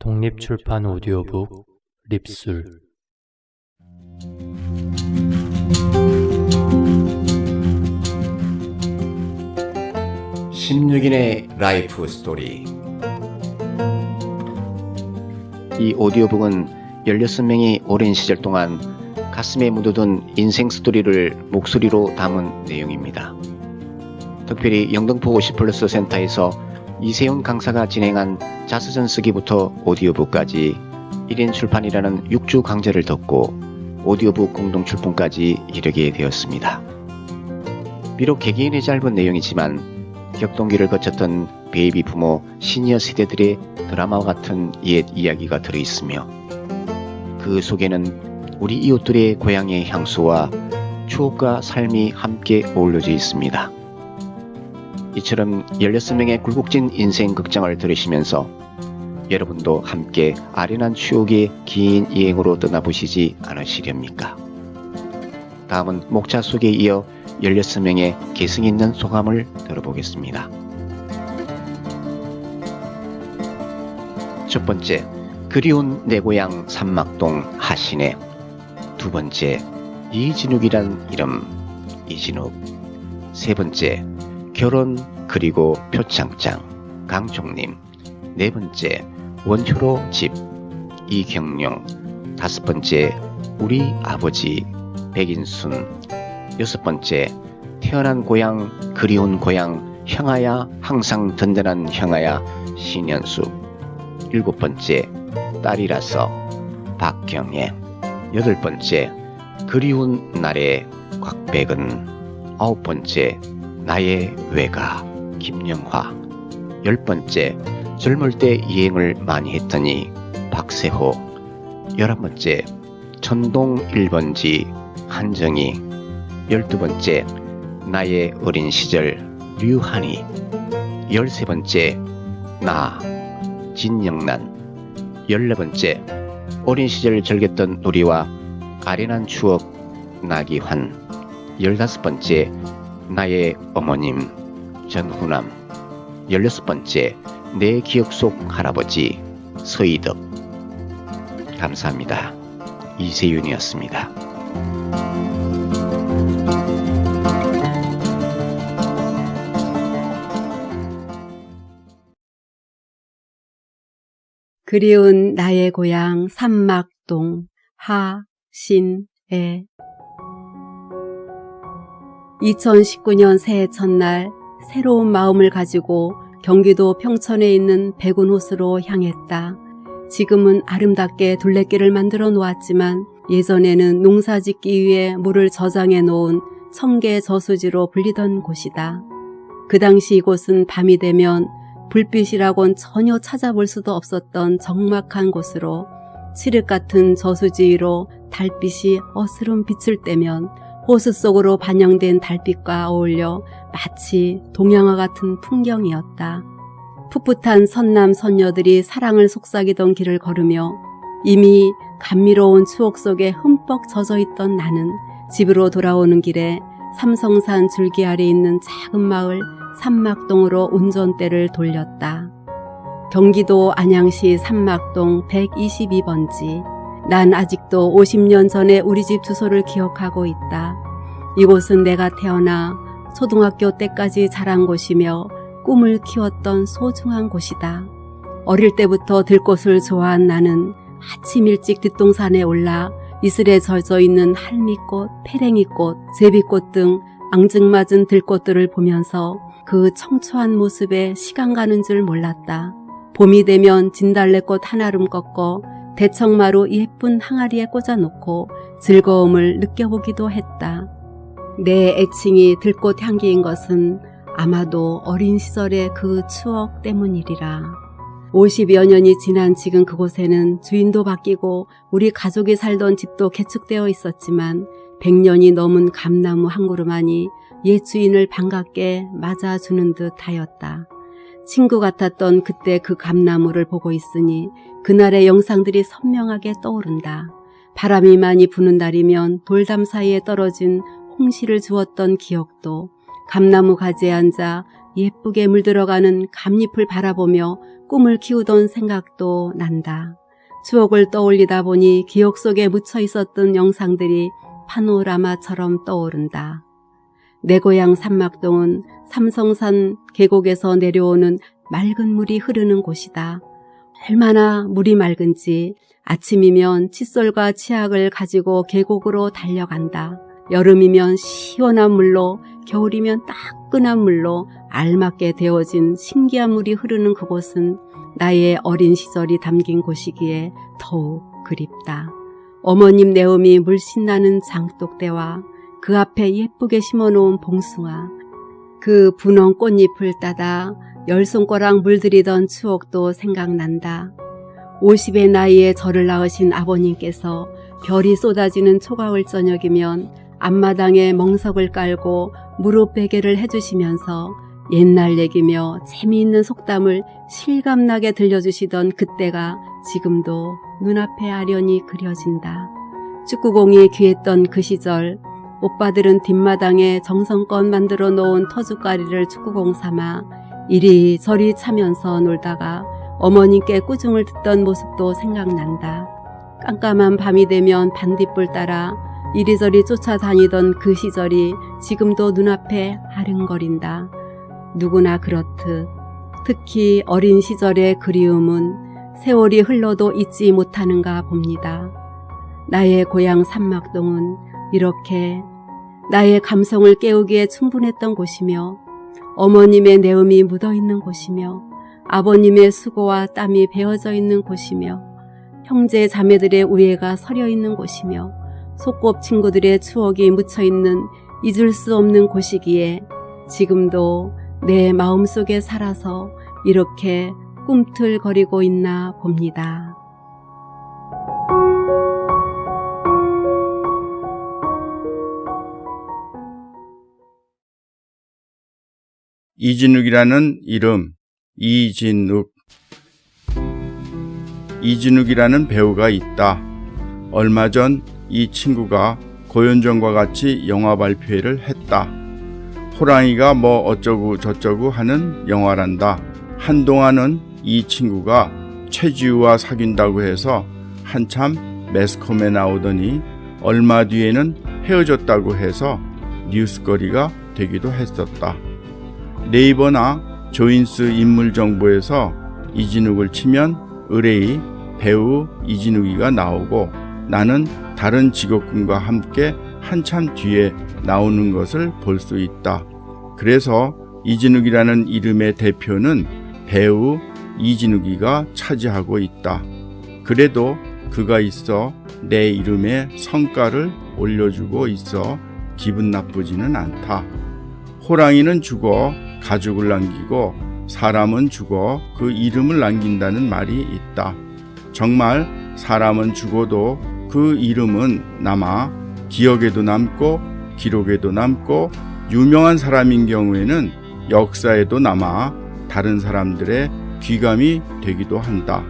독립출판 오디오북 립술 16인의 라이프 스토리. 이 오디오북은 16명이 오랜 시절 동안 가슴에 묻어둔 인생 스토리를 목소리로 담은 내용입니다. 특별히 영등포 50플러스 센터에서 이세훈 강사가 진행한 자서전 쓰기부터 오디오북까지 1인 출판이라는 6주 강좌를 듣고 오디오북 공동 출품까지 이르게 되었습니다. 비록 개개인의 짧은 내용이지만 격동기를 거쳤던 베이비 부모 시니어 세대들의 드라마와 같은 옛 이야기가 들어있으며 그 속에는 우리 이웃들의 고향의 향수와 추억과 삶이 함께 어우러져 있습니다. 이처럼 16명의 굴곡진 인생 극장을 들으시면서 여러분도 함께 아련한 추억의 긴 여행으로 떠나보시지 않으시렵니까? 다음은 목차 속에 이어 16명의 개성 있는 소감을 들어보겠습니다. 첫 번째, 그리운 내 고향 삼막동 하신의. 두 번째, 이진욱이란 이름 이진욱. 세 번째, 결혼 그리고 표창장 강종님. 네 번째, 원효로 집 이경룡. 다섯 번째, 우리 아버지 백인순. 여섯 번째, 태어난 고향 그리운 고향 형아야 항상 든든한 형아야 신현수. 일곱 번째, 딸이라서 박경애. 여덟 번째, 그리운 날의 곽백은. 아홉 번째, 나의 외가 김영화. 열 번째, 젊을 때 여행을 많이 했더니 박세호. 11번째, 천동 1번지 한정희. 12번째, 나의 어린 시절 류한이. 13번째, 나 진영란. 14번째, 어린 시절 즐겼던 우리와 아련한 추억 나기환. 15번째, 나의 어머님 전후남. 16번째, 내 기억 속 할아버지 서이덕. 감사합니다. 이세윤이었습니다. 그리운 나의 고향 삼막동 하신애. 2019년 새해 첫날 새로운 마음을 가지고 경기도 평천에 있는 백운호수로 향했다. 지금은 아름답게 둘레길을 만들어 놓았지만 예전에는 농사짓기 위해 물을 저장해 놓은 청계 저수지로 불리던 곳이다. 그 당시 이곳은 밤이 되면 불빛이라곤 전혀 찾아볼 수도 없었던 적막한 곳으로 칠흑 같은 저수지 위로 달빛이 어스름 빛을 떼면 호수 속으로 반영된 달빛과 어울려 마치 동양화 같은 풍경이었다. 풋풋한 선남 선녀들이 사랑을 속삭이던 길을 걸으며 이미 감미로운 추억 속에 흠뻑 젖어있던 나는 집으로 돌아오는 길에 삼성산 줄기 아래 있는 작은 마을 삼막동으로 운전대를 돌렸다. 경기도 안양시 삼막동 122번지. 난 아직도 50년 전에 우리 집 주소를 기억하고 있다. 이곳은 내가 태어나 초등학교 때까지 자란 곳이며 꿈을 키웠던 소중한 곳이다. 어릴 때부터 들꽃을 좋아한 나는 아침 일찍 뒷동산에 올라 이슬에 젖어 있는 할미꽃, 페랭이꽃, 제비꽃 등 앙증맞은 들꽃들을 보면서 그 청초한 모습에 시간 가는 줄 몰랐다. 봄이 되면 진달래꽃 하나름 꺾어 대청마루 예쁜 항아리에 꽂아놓고 즐거움을 느껴보기도 했다. 내 애칭이 들꽃 향기인 것은 아마도 어린 시절의 그 추억 때문이리라. 50여 년이 지난 지금 그곳에는 주인도 바뀌고 우리 가족이 살던 집도 개축되어 있었지만 100년이 넘은 감나무 한 그루만이 옛 주인을 반갑게 맞아주는 듯 하였다. 친구 같았던 그때 그 감나무를 보고 있으니 그날의 영상들이 선명하게 떠오른다. 바람이 많이 부는 날이면 돌담 사이에 떨어진 홍시를 주었던 기억도, 감나무 가지에 앉아 예쁘게 물들어가는 감잎을 바라보며 꿈을 키우던 생각도 난다. 추억을 떠올리다 보니 기억 속에 묻혀 있었던 영상들이 파노라마처럼 떠오른다. 내 고향 삼막동은 삼성산 계곡에서 내려오는 맑은 물이 흐르는 곳이다. 얼마나 물이 맑은지 아침이면 칫솔과 치약을 가지고 계곡으로 달려간다. 여름이면 시원한 물로, 겨울이면 따끈한 물로 알맞게 데워진 신기한 물이 흐르는 그곳은 나의 어린 시절이 담긴 곳이기에 더욱 그립다. 어머님 내음이 물씬 나는 장독대와 그 앞에 예쁘게 심어놓은 봉숭아, 그 분홍 꽃잎을 따다 열 손가락 물들이던 추억도 생각난다. 50의 나이에 저를 낳으신 아버님께서 별이 쏟아지는 초가을 저녁이면 앞마당에 멍석을 깔고 무릎 베개를 해주시면서 옛날 얘기며 재미있는 속담을 실감나게 들려주시던 그때가 지금도 눈앞에 아련히 그려진다. 축구공이 귀했던 그 시절 오빠들은 뒷마당에 정성껏 만들어 놓은 터줏가리를 축구공 삼아 이리저리 차면서 놀다가 어머님께 꾸중을 듣던 모습도 생각난다. 깜깜한 밤이 되면 반딧불 따라 이리저리 쫓아다니던 그 시절이 지금도 눈앞에 아른거린다. 누구나 그렇듯 특히 어린 시절의 그리움은 세월이 흘러도 잊지 못하는가 봅니다. 나의 고향 삼막동은 이렇게 나의 감성을 깨우기에 충분했던 곳이며 어머님의 내음이 묻어있는 곳이며 아버님의 수고와 땀이 배어져 있는 곳이며 형제 자매들의 우애가 서려있는 곳이며 소꿉친구들의 추억이 묻혀있는 잊을 수 없는 곳이기에 지금도 내 마음속에 살아서 이렇게 꿈틀거리고 있나 봅니다. 이진욱이라는 이름, 이진욱. 이진욱이라는 배우가 있다. 얼마 전 이 친구가 고현정과 같이 영화 발표회를 했다. 호랑이가 뭐 어쩌고 저쩌고 하는 영화란다. 한동안은 이 친구가 최지우와 사귄다고 해서 한참 매스컴에 나오더니 얼마 뒤에는 헤어졌다고 해서 뉴스거리가 되기도 했었다. 네이버나 조인스 인물정보에서 이진욱을 치면 의뢰이 배우 이진욱이가 나오고 나는 다른 직업군과 함께 한참 뒤에 나오는 것을 볼 수 있다. 그래서 이진욱이라는 이름의 대표는 배우 이진욱이가 차지하고 있다. 그래도 그가 있어 내 이름에 성과를 올려주고 있어 기분 나쁘지는 않다. 호랑이는 죽어 가죽을 남기고 사람은 죽어 그 이름을 남긴다는 말이 있다. 정말 사람은 죽어도 그 이름은 남아 기억에도 남고 기록에도 남고 유명한 사람인 경우에는 역사에도 남아 다른 사람들의 귀감이 되기도 한다.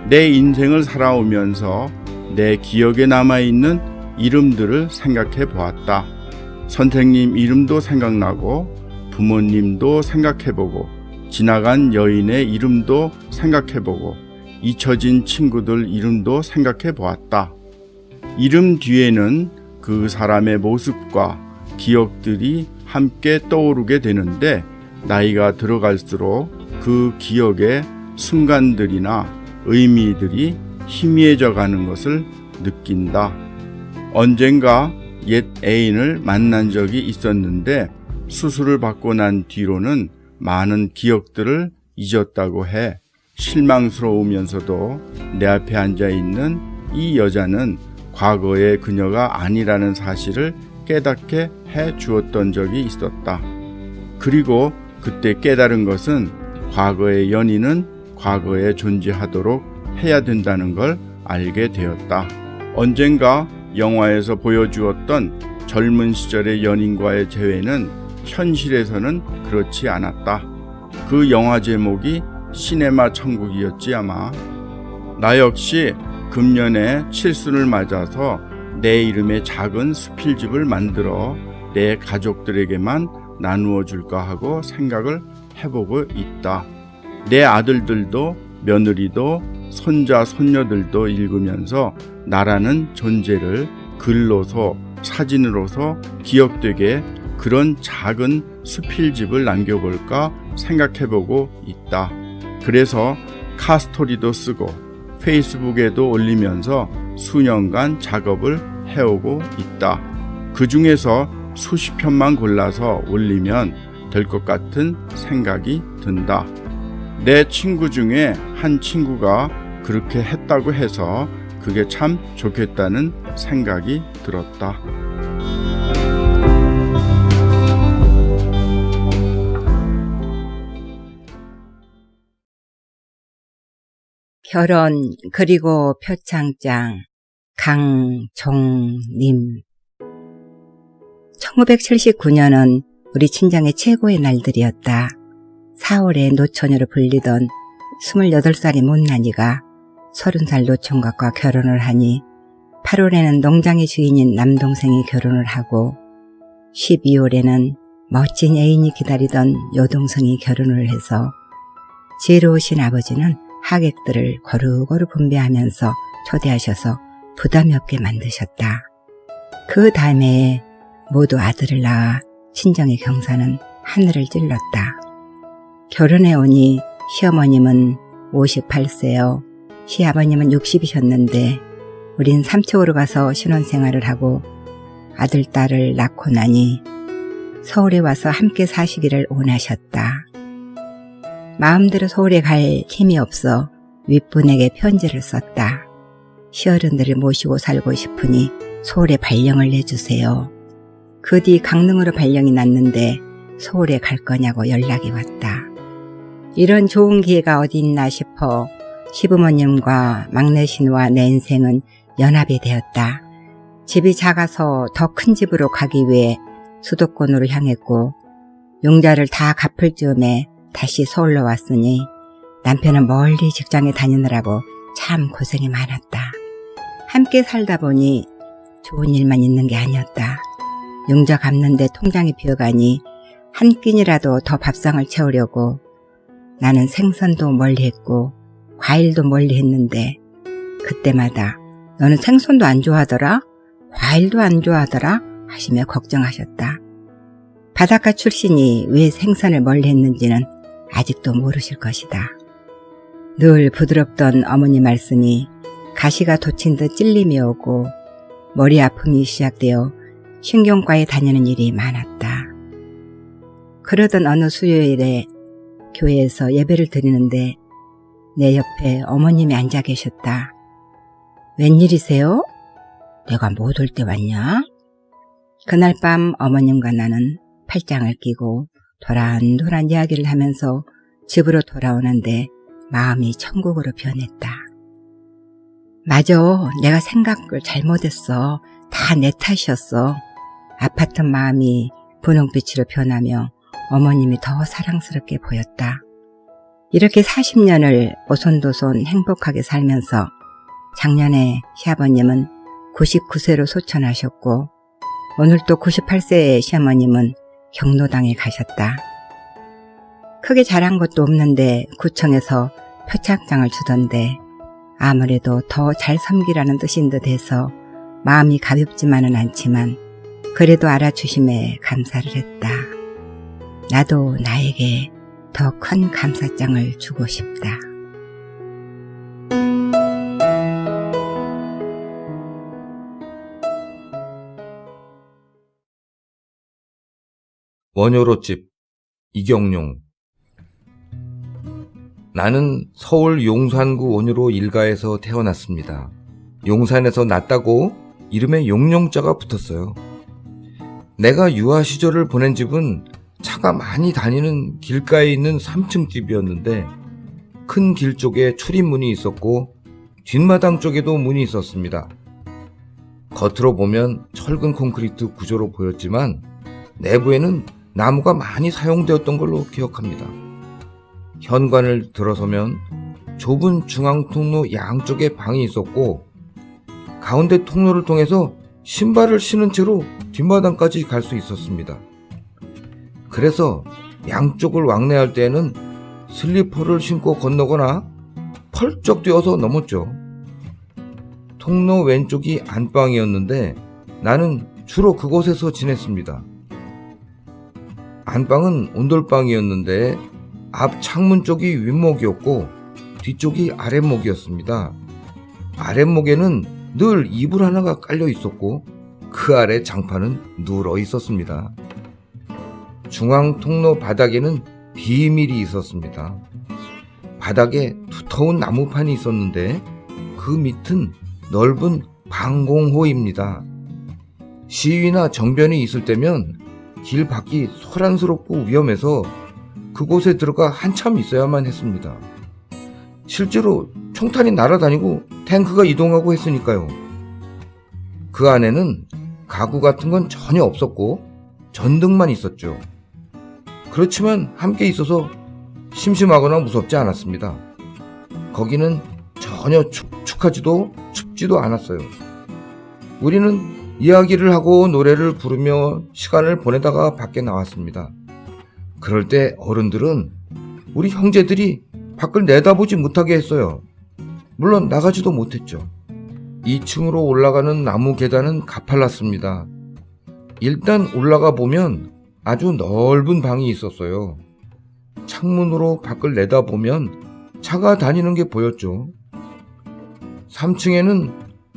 내 인생을 살아오면서 내 기억에 남아있는 이름들을 생각해 보았다. 선생님 이름도 생각나고 부모님도 생각해보고 지나간 여인의 이름도 생각해보고 잊혀진 친구들 이름도 생각해보았다. 이름 뒤에는 그 사람의 모습과 기억들이 함께 떠오르게 되는데 나이가 들어갈수록 그 기억의 순간들이나 의미들이 희미해져 가는 것을 느낀다. 언젠가 옛 애인을 만난 적이 있었는데 수술을 받고 난 뒤로는 많은 기억들을 잊었다고 해 실망스러우면서도 내 앞에 앉아있는 이 여자는 과거의 그녀가 아니라는 사실을 깨닫게 해 주었던 적이 있었다. 그리고 그때 깨달은 것은 과거의 연인은 과거에 존재하도록 해야 된다는 걸 알게 되었다. 언젠가 영화에서 보여주었던 젊은 시절의 연인과의 재회는 현실에서는 그렇지 않았다. 그 영화 제목이 시네마 천국이었지 아마. 나 역시 금년에 칠순을 맞아서 내 이름의 작은 수필집을 만들어 내 가족들에게만 나누어 줄까 하고 생각을 해보고 있다. 내 아들들도 며느리도 손자 손녀들도 읽으면서 나라는 존재를 글로서 사진으로서 기억되게 그런 작은 수필집을 남겨볼까 생각해보고 있다. 그래서 카스토리도 쓰고 페이스북에도 올리면서 수년간 작업을 해오고 있다. 그 중에서 수십 편만 골라서 올리면 될 것 같은 생각이 든다. 내 친구 중에 한 친구가 그렇게 했다고 해서 그게 참 좋겠다는 생각이 들었다. 결혼 그리고 표창장 강종님 1979년은 우리 친정의 최고의 날들이었다. 4월에 노처녀로 불리던 28살의 못난이가 30살 노총각과 결혼을 하니 8월에는 농장의 주인인 남동생이 결혼을 하고 12월에는 멋진 애인이 기다리던 여동생이 결혼을 해서 지혜로우신 아버지는 하객들을 고루고루 분배하면서 초대하셔서 부담이 없게 만드셨다. 그 다음에 모두 아들을 낳아 친정의 경사는 하늘을 찔렀다. 결혼해 오니 시어머님은 58세요. 시아버님은 60이셨는데 우린 삼척으로 가서 신혼생활을 하고 아들, 딸을 낳고 나니 서울에 와서 함께 사시기를 원하셨다. 마음대로 서울에 갈 힘이 없어 윗분에게 편지를 썼다. 시어른들을 모시고 살고 싶으니 서울에 발령을 내주세요. 그 뒤 강릉으로 발령이 났는데 서울에 갈 거냐고 연락이 왔다. 이런 좋은 기회가 어디 있나 싶어 시부모님과 막내 신우와 내 인생은 연합이 되었다. 집이 작아서 더 큰 집으로 가기 위해 수도권으로 향했고 용자를 다 갚을 즈음에 다시 서울로 왔으니 남편은 멀리 직장에 다니느라고 참 고생이 많았다. 함께 살다 보니 좋은 일만 있는 게 아니었다. 용자 갚는데 통장이 비어가니 한 끼니라도 더 밥상을 채우려고 나는 생선도 멀리 했고 과일도 멀리 했는데 그때마다 너는 생선도 안 좋아하더라? 과일도 안 좋아하더라? 하시며 걱정하셨다. 바닷가 출신이 왜 생선을 멀리 했는지는 아직도 모르실 것이다. 늘 부드럽던 어머니 말씀이 가시가 돋친 듯 찔림이 오고 머리 아픔이 시작되어 신경과에 다니는 일이 많았다. 그러던 어느 수요일에 교회에서 예배를 드리는데 내 옆에 어머님이 앉아 계셨다. 웬일이세요? 내가 못 올 때 왔냐? 그날 밤 어머님과 나는 팔짱을 끼고 도란도란 이야기를 하면서 집으로 돌아오는데 마음이 천국으로 변했다. 맞아, 내가 생각을 잘못했어. 다 내 탓이었어. 아팠던 마음이 분홍빛으로 변하며 어머님이 더 사랑스럽게 보였다. 이렇게 40년을 오손도손 행복하게 살면서 작년에 시아버님은 99세로 소천하셨고 오늘 또 98세의 시어머님은 경로당에 가셨다. 크게 잘한 것도 없는데 구청에서 표창장을 주던데 아무래도 더 잘 섬기라는 뜻인 듯 해서 마음이 가볍지만은 않지만 그래도 알아주심에 감사를 했다. 나도 나에게 더 큰 감사장을 주고 싶다. 원효로집 이경용. 나는 서울 용산구 원효로 일가에서 태어났습니다. 용산에서 났다고 이름에 용용자가 붙었어요. 내가 유아 시절을 보낸 집은 차가 많이 다니는 길가에 있는 3층 집이었는데 큰 길 쪽에 출입문이 있었고 뒷마당 쪽에도 문이 있었습니다. 겉으로 보면 철근 콘크리트 구조로 보였지만 내부에는 나무가 많이 사용되었던 걸로 기억합니다. 현관을 들어서면 좁은 중앙통로 양쪽에 방이 있었고 가운데 통로를 통해서 신발을 신은 채로 뒷마당까지 갈 수 있었습니다. 그래서 양쪽을 왕래할 때에는 슬리퍼를 신고 건너거나 펄쩍 뛰어서 넘었죠. 통로 왼쪽이 안방이었는데 나는 주로 그곳에서 지냈습니다. 안방은 온돌방이었는데 앞 창문 쪽이 윗목이었고 뒤쪽이 아랫목이었습니다. 아랫목에는 늘 이불 하나가 깔려 있었고 그 아래 장판은 누워 있었습니다. 중앙 통로 바닥에는 비밀이 있었습니다. 바닥에 두터운 나무판이 있었는데 그 밑은 넓은 방공호입니다. 시위나 정변이 있을 때면 길 밖이 소란스럽고 위험해서 그곳에 들어가 한참 있어야만 했습니다. 실제로 총탄이 날아다니고 탱크가 이동하고 했으니까요. 그 안에는 가구 같은 건 전혀 없었고 전등만 있었죠. 그렇지만 함께 있어서 심심하거나 무섭지 않았습니다. 거기는 전혀 축축하지도 춥지도 않았어요. 우리는 이야기를 하고 노래를 부르며 시간을 보내다가 밖에 나왔습니다. 그럴 때 어른들은 우리 형제들이 밖을 내다보지 못하게 했어요. 물론 나가지도 못했죠. 2층으로 올라가는 나무 계단은 가팔랐습니다. 일단 올라가 보면 아주 넓은 방이 있었어요. 창문으로 밖을 내다보면 차가 다니는 게 보였죠. 3층에는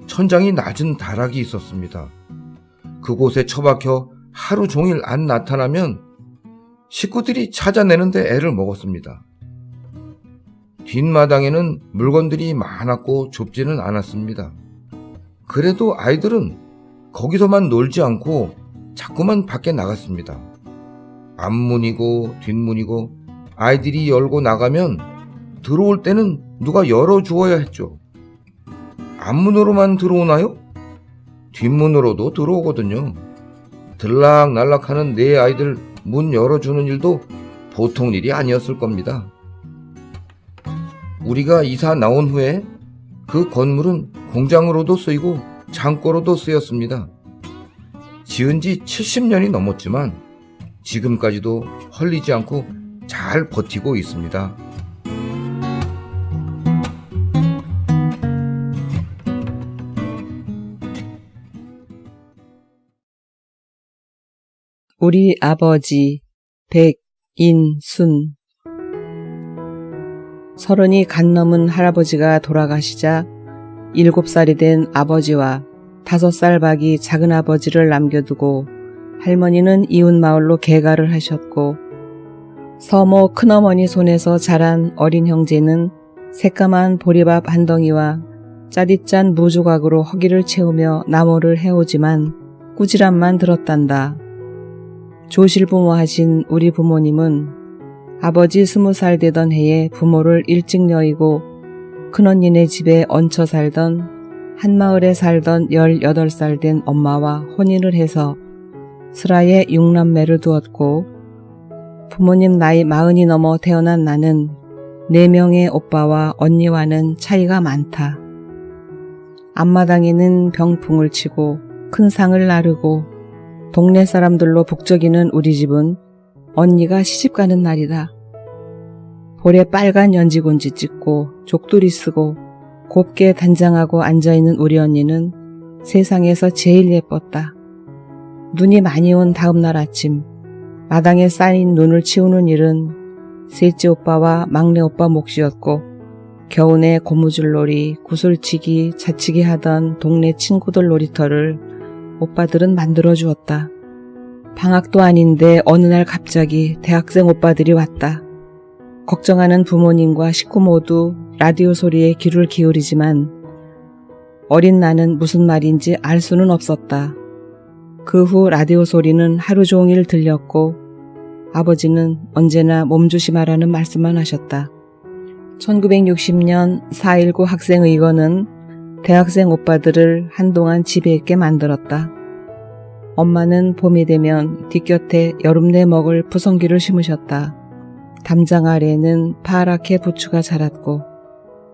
천장이 낮은 다락이 있었습니다. 그곳에 처박혀 하루 종일 안 나타나면 식구들이 찾아내는데 애를 먹었습니다. 뒷마당에는 물건들이 많았고 좁지는 않았습니다. 그래도 아이들은 거기서만 놀지 않고 자꾸만 밖에 나갔습니다. 앞문이고 뒷문이고 아이들이 열고 나가면 들어올 때는 누가 열어주어야 했죠. 앞문으로만 들어오나요? 뒷문으로도 들어오거든요. 들락날락하는 내 아이들 문 열어주는 일도 보통 일이 아니었을 겁니다. 우리가 이사 나온 후에 그 건물은 공장으로도 쓰이고 창고로도 쓰였습니다. 지은 지 70년이 넘었지만 지금까지도 헐리지 않고 잘 버티고 있습니다. 우리 아버지 백인순. 30이 간 넘은 할아버지가 돌아가시자 7살이 된 아버지와 5살 박이 작은 아버지를 남겨두고 할머니는 이웃마을로 개가를 하셨고 서모 큰어머니 손에서 자란 어린 형제는 새까만 보리밥 한 덩이와 짜디짠 무조각으로 허기를 채우며 나무를 해오지만 꾸지람만 들었단다. 조실부모하신 우리 부모님은 아버지 20살 되던 해에 부모를 일찍 여의고 큰언니네 집에 얹혀 살던 한마을에 살던 18살 된 엄마와 혼인을 해서 슬하에 6남매를 두었고 부모님 나이 40이 넘어 태어난 나는 4명의 오빠와 언니와는 차이가 많다. 앞마당에는 병풍을 치고 큰 상을 나르고 동네 사람들로 북적이는 우리 집은 언니가 시집가는 날이다. 볼에 빨간 연지곤지 찍고 족두리 쓰고 곱게 단장하고 앉아있는 우리 언니는 세상에서 제일 예뻤다. 눈이 많이 온 다음 날 아침 마당에 쌓인 눈을 치우는 일은 셋째 오빠와 막내 오빠 몫이었고 겨우내 고무줄놀이, 구슬치기, 자치기 하던 동네 친구들 놀이터를 오빠들은 만들어주었다. 방학도 아닌데 어느 날 갑자기 대학생 오빠들이 왔다. 걱정하는 부모님과 식구 모두 라디오 소리에 귀를 기울이지만 어린 나는 무슨 말인지 알 수는 없었다. 그 후 라디오 소리는 하루 종일 들렸고 아버지는 언제나 몸조심하라는 말씀만 하셨다. 1960년 4.19 학생의거는 대학생 오빠들을 한동안 집에 있게 만들었다. 엄마는 봄이 되면 뒷곁에 여름내 먹을 푸성기를 심으셨다. 담장 아래에는 파랗게 부추가 자랐고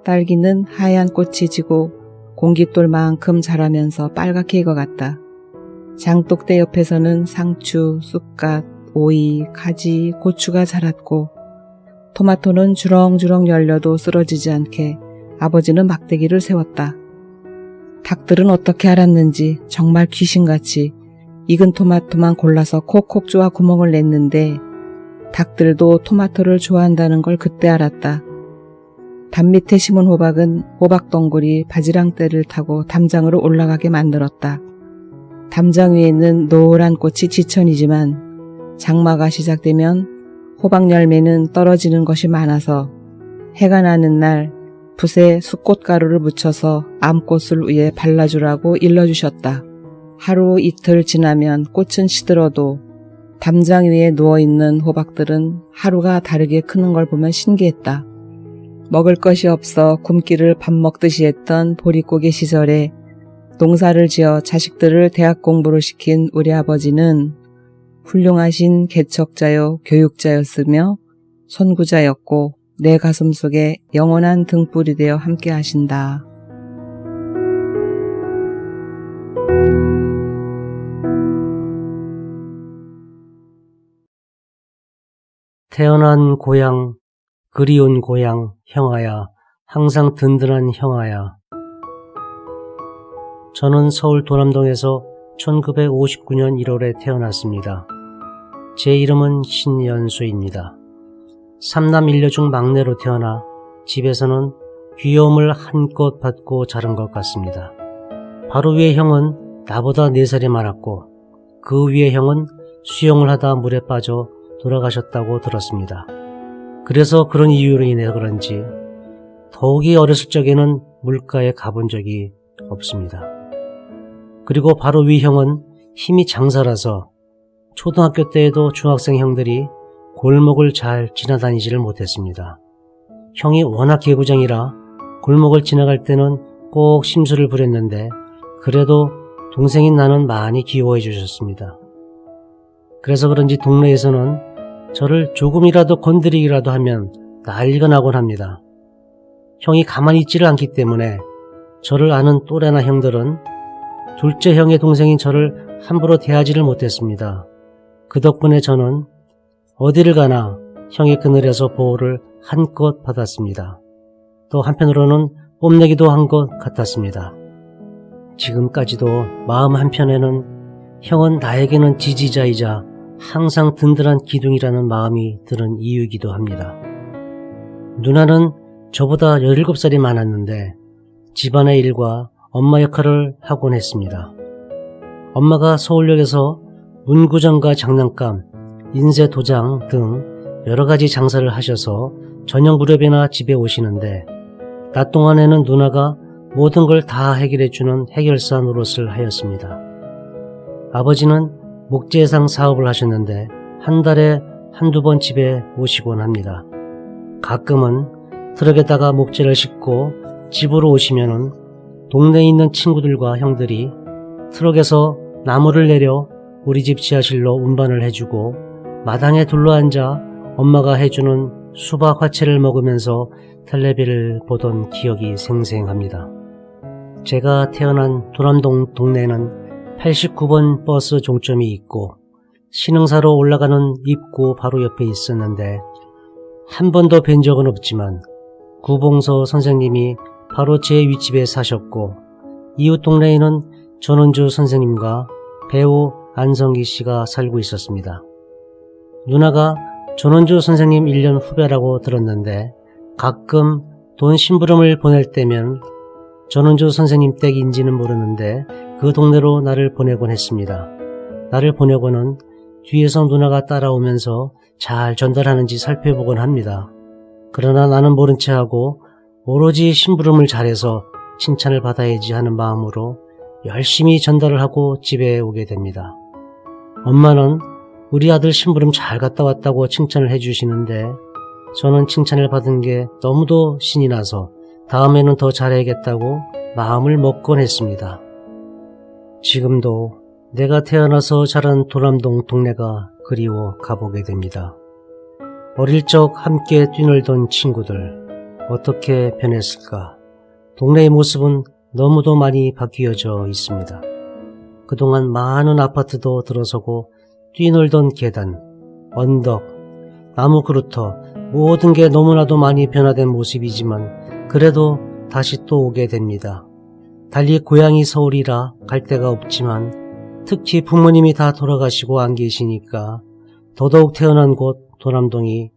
딸기는 하얀 꽃이 지고 공깃돌만큼 자라면서 빨갛게 익어갔다. 장독대 옆에서는 상추, 쑥갓, 오이, 가지, 고추가 자랐고 토마토는 주렁주렁 열려도 쓰러지지 않게 아버지는 막대기를 세웠다. 닭들은 어떻게 알았는지 정말 귀신같이 익은 토마토만 골라서 콕콕 쪼아 구멍을 냈는데 닭들도 토마토를 좋아한다는 걸 그때 알았다. 담 밑에 심은 호박은 호박덩굴이 바지랑떼를 타고 담장으로 올라가게 만들었다. 담장 위에 있는 노란 꽃이 지천이지만 장마가 시작되면 호박 열매는 떨어지는 것이 많아서 해가 나는 날 붓에 숯꽃가루를 묻혀서 암꽃을 위에 발라주라고 일러주셨다. 하루 이틀 지나면 꽃은 시들어도 담장 위에 누워있는 호박들은 하루가 다르게 크는 걸 보면 신기했다. 먹을 것이 없어 굶기를 밥 먹듯이 했던 보릿고개 시절에 농사를 지어 자식들을 대학 공부를 시킨 우리 아버지는 훌륭하신 개척자요 교육자였으며 선구자였고 내 가슴 속에 영원한 등불이 되어 함께 하신다. 태어난 고향, 그리운 고향, 형아야, 항상 든든한 형아야. 저는 서울 도남동에서 1959년 1월에 태어났습니다. 제 이름은 신연수입니다. 삼남 일녀 중 막내로 태어나 집에서는 귀여움을 한껏 받고 자란 것 같습니다. 바로 위에 형은 나보다 4살이 많았고 그 위에 형은 수영을 하다 물에 빠져 돌아가셨다고 들었습니다. 그래서 그런 이유로 인해 그런지 더욱이 어렸을 적에는 물가에 가본 적이 없습니다. 그리고 바로 위 형은 힘이 장사라서 초등학교 때에도 중학생 형들이 골목을 잘 지나다니지를 못했습니다. 형이 워낙 개구장이라 골목을 지나갈 때는 꼭 심술을 부렸는데 그래도 동생인 나는 많이 귀여워해 주셨습니다. 그래서 그런지 동네에서는 저를 조금이라도 건드리기라도 하면 난리가 나곤 합니다. 형이 가만히 있지를 않기 때문에 저를 아는 또래나 형들은 둘째 형의 동생인 저를 함부로 대하지를 못했습니다. 그 덕분에 저는 어디를 가나 형의 그늘에서 보호를 한껏 받았습니다. 또 한편으로는 뽐내기도 한 것 같았습니다. 지금까지도 마음 한편에는 형은 나에게는 지지자이자 항상 든든한 기둥이라는 마음이 드는 이유이기도 합니다. 누나는 저보다 17살이 많았는데 집안의 일과 엄마 역할을 하곤 했습니다. 엄마가 서울역에서 문구점과 장난감, 인쇄 도장 등 여러 가지 장사를 하셔서 저녁 무렵에나 집에 오시는데 낮 동안에는 누나가 모든 걸 다 해결해주는 해결사 노릇을 하였습니다. 아버지는 목재상 사업을 하셨는데 한 달에 한두 번 집에 오시곤 합니다. 가끔은 트럭에다가 목재를 싣고 집으로 오시면은 동네에 있는 친구들과 형들이 트럭에서 나무를 내려 우리 집 지하실로 운반을 해주고 마당에 둘러앉아 엄마가 해주는 수박 화채를 먹으면서 텔레비를 보던 기억이 생생합니다. 제가 태어난 도남동 동네는 89번 버스 종점이 있고 신흥사로 올라가는 입구 바로 옆에 있었는데 한 번도 뵌 적은 없지만 구봉서 선생님이 바로 제 윗집에 사셨고 이웃 동네에는 전원주 선생님과 배우 안성기 씨가 살고 있었습니다. 누나가 전원주 선생님 1년 후배라고 들었는데 가끔 돈 심부름을 보낼 때면 전원주 선생님 댁인지는 모르는데 그 동네로 나를 보내곤 했습니다. 나를 보내고는 뒤에서 누나가 따라오면서 잘 전달하는지 살펴보곤 합니다. 그러나 나는 모른 채 하고 오로지 심부름을 잘해서 칭찬을 받아야지 하는 마음으로 열심히 전달을 하고 집에 오게 됩니다. 엄마는 우리 아들 심부름 잘 갔다 왔다고 칭찬을 해주시는데 저는 칭찬을 받은 게 너무도 신이 나서 다음에는 더 잘해야겠다고 마음을 먹곤 했습니다. 지금도 내가 태어나서 자란 도남동 동네가 그리워 가보게 됩니다. 어릴 적 함께 뛰놀던 친구들 어떻게 변했을까? 동네의 모습은 너무도 많이 바뀌어져 있습니다. 그동안 많은 아파트도 들어서고 뛰놀던 계단, 언덕, 나무 그루터, 모든 게 너무나도 많이 변화된 모습이지만 그래도 다시 또 오게 됩니다. 달리 고향이 서울이라 갈 데가 없지만 특히 부모님이 다 돌아가시고 안 계시니까 더더욱 태어난 곳 도남동이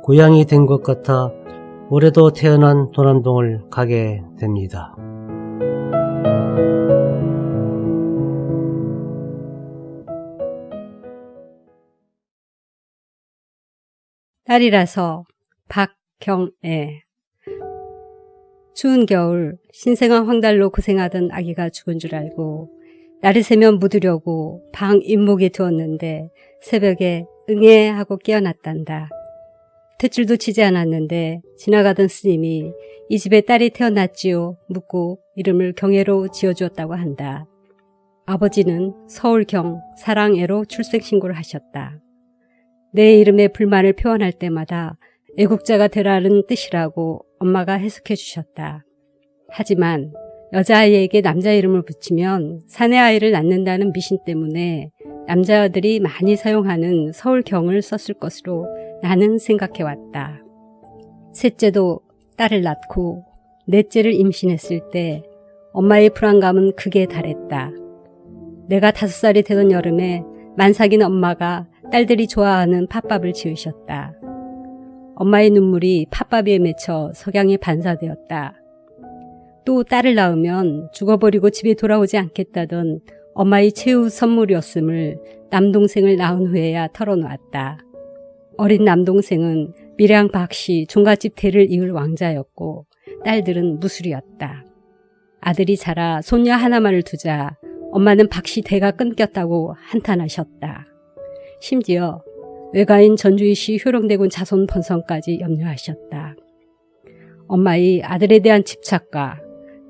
고향이 된 것 같아 올해도 태어난 도남동을 가게 됩니다. 딸이라서 박경애. 추운 겨울 신생아 황달로 고생하던 아기가 죽은 줄 알고 날이 새면 묻으려고 방 잇목에 두었는데 새벽에 응애 하고 깨어났단다. 탯줄도 치지 않았는데 지나가던 스님이 이 집에 딸이 태어났지요 묻고 이름을 경애로 지어주었다고 한다. 아버지는 서울경 사랑애로 출생신고를 하셨다. 내 이름에 불만을 표현할 때마다 애국자가 되라는 뜻이라고 엄마가 해석해 주셨다. 하지만 여자아이에게 남자 이름을 붙이면 사내 아이를 낳는다는 미신 때문에 남자아들이 많이 사용하는 서울경을 썼을 것으로 나는 생각해왔다. 셋째도 딸을 낳고 넷째를 임신했을 때 엄마의 불안감은 극에 달했다. 내가 5살이 되던 여름에 만삭인 엄마가 딸들이 좋아하는 팥밥을 지으셨다. 엄마의 눈물이 팥밥에 맺혀 석양에 반사되었다. 또 딸을 낳으면 죽어버리고 집에 돌아오지 않겠다던 엄마의 최후 선물이었음을 남동생을 낳은 후에야 털어놓았다. 어린 남동생은 밀양 박씨 종갓집 대를 이을 왕자였고 딸들은 무술이었다. 아들이 자라 손녀 하나만을 두자 엄마는 박씨 대가 끊겼다고 한탄하셨다. 심지어 외가인 전주희씨 효령대군 자손 번성까지 염려하셨다. 엄마의 아들에 대한 집착과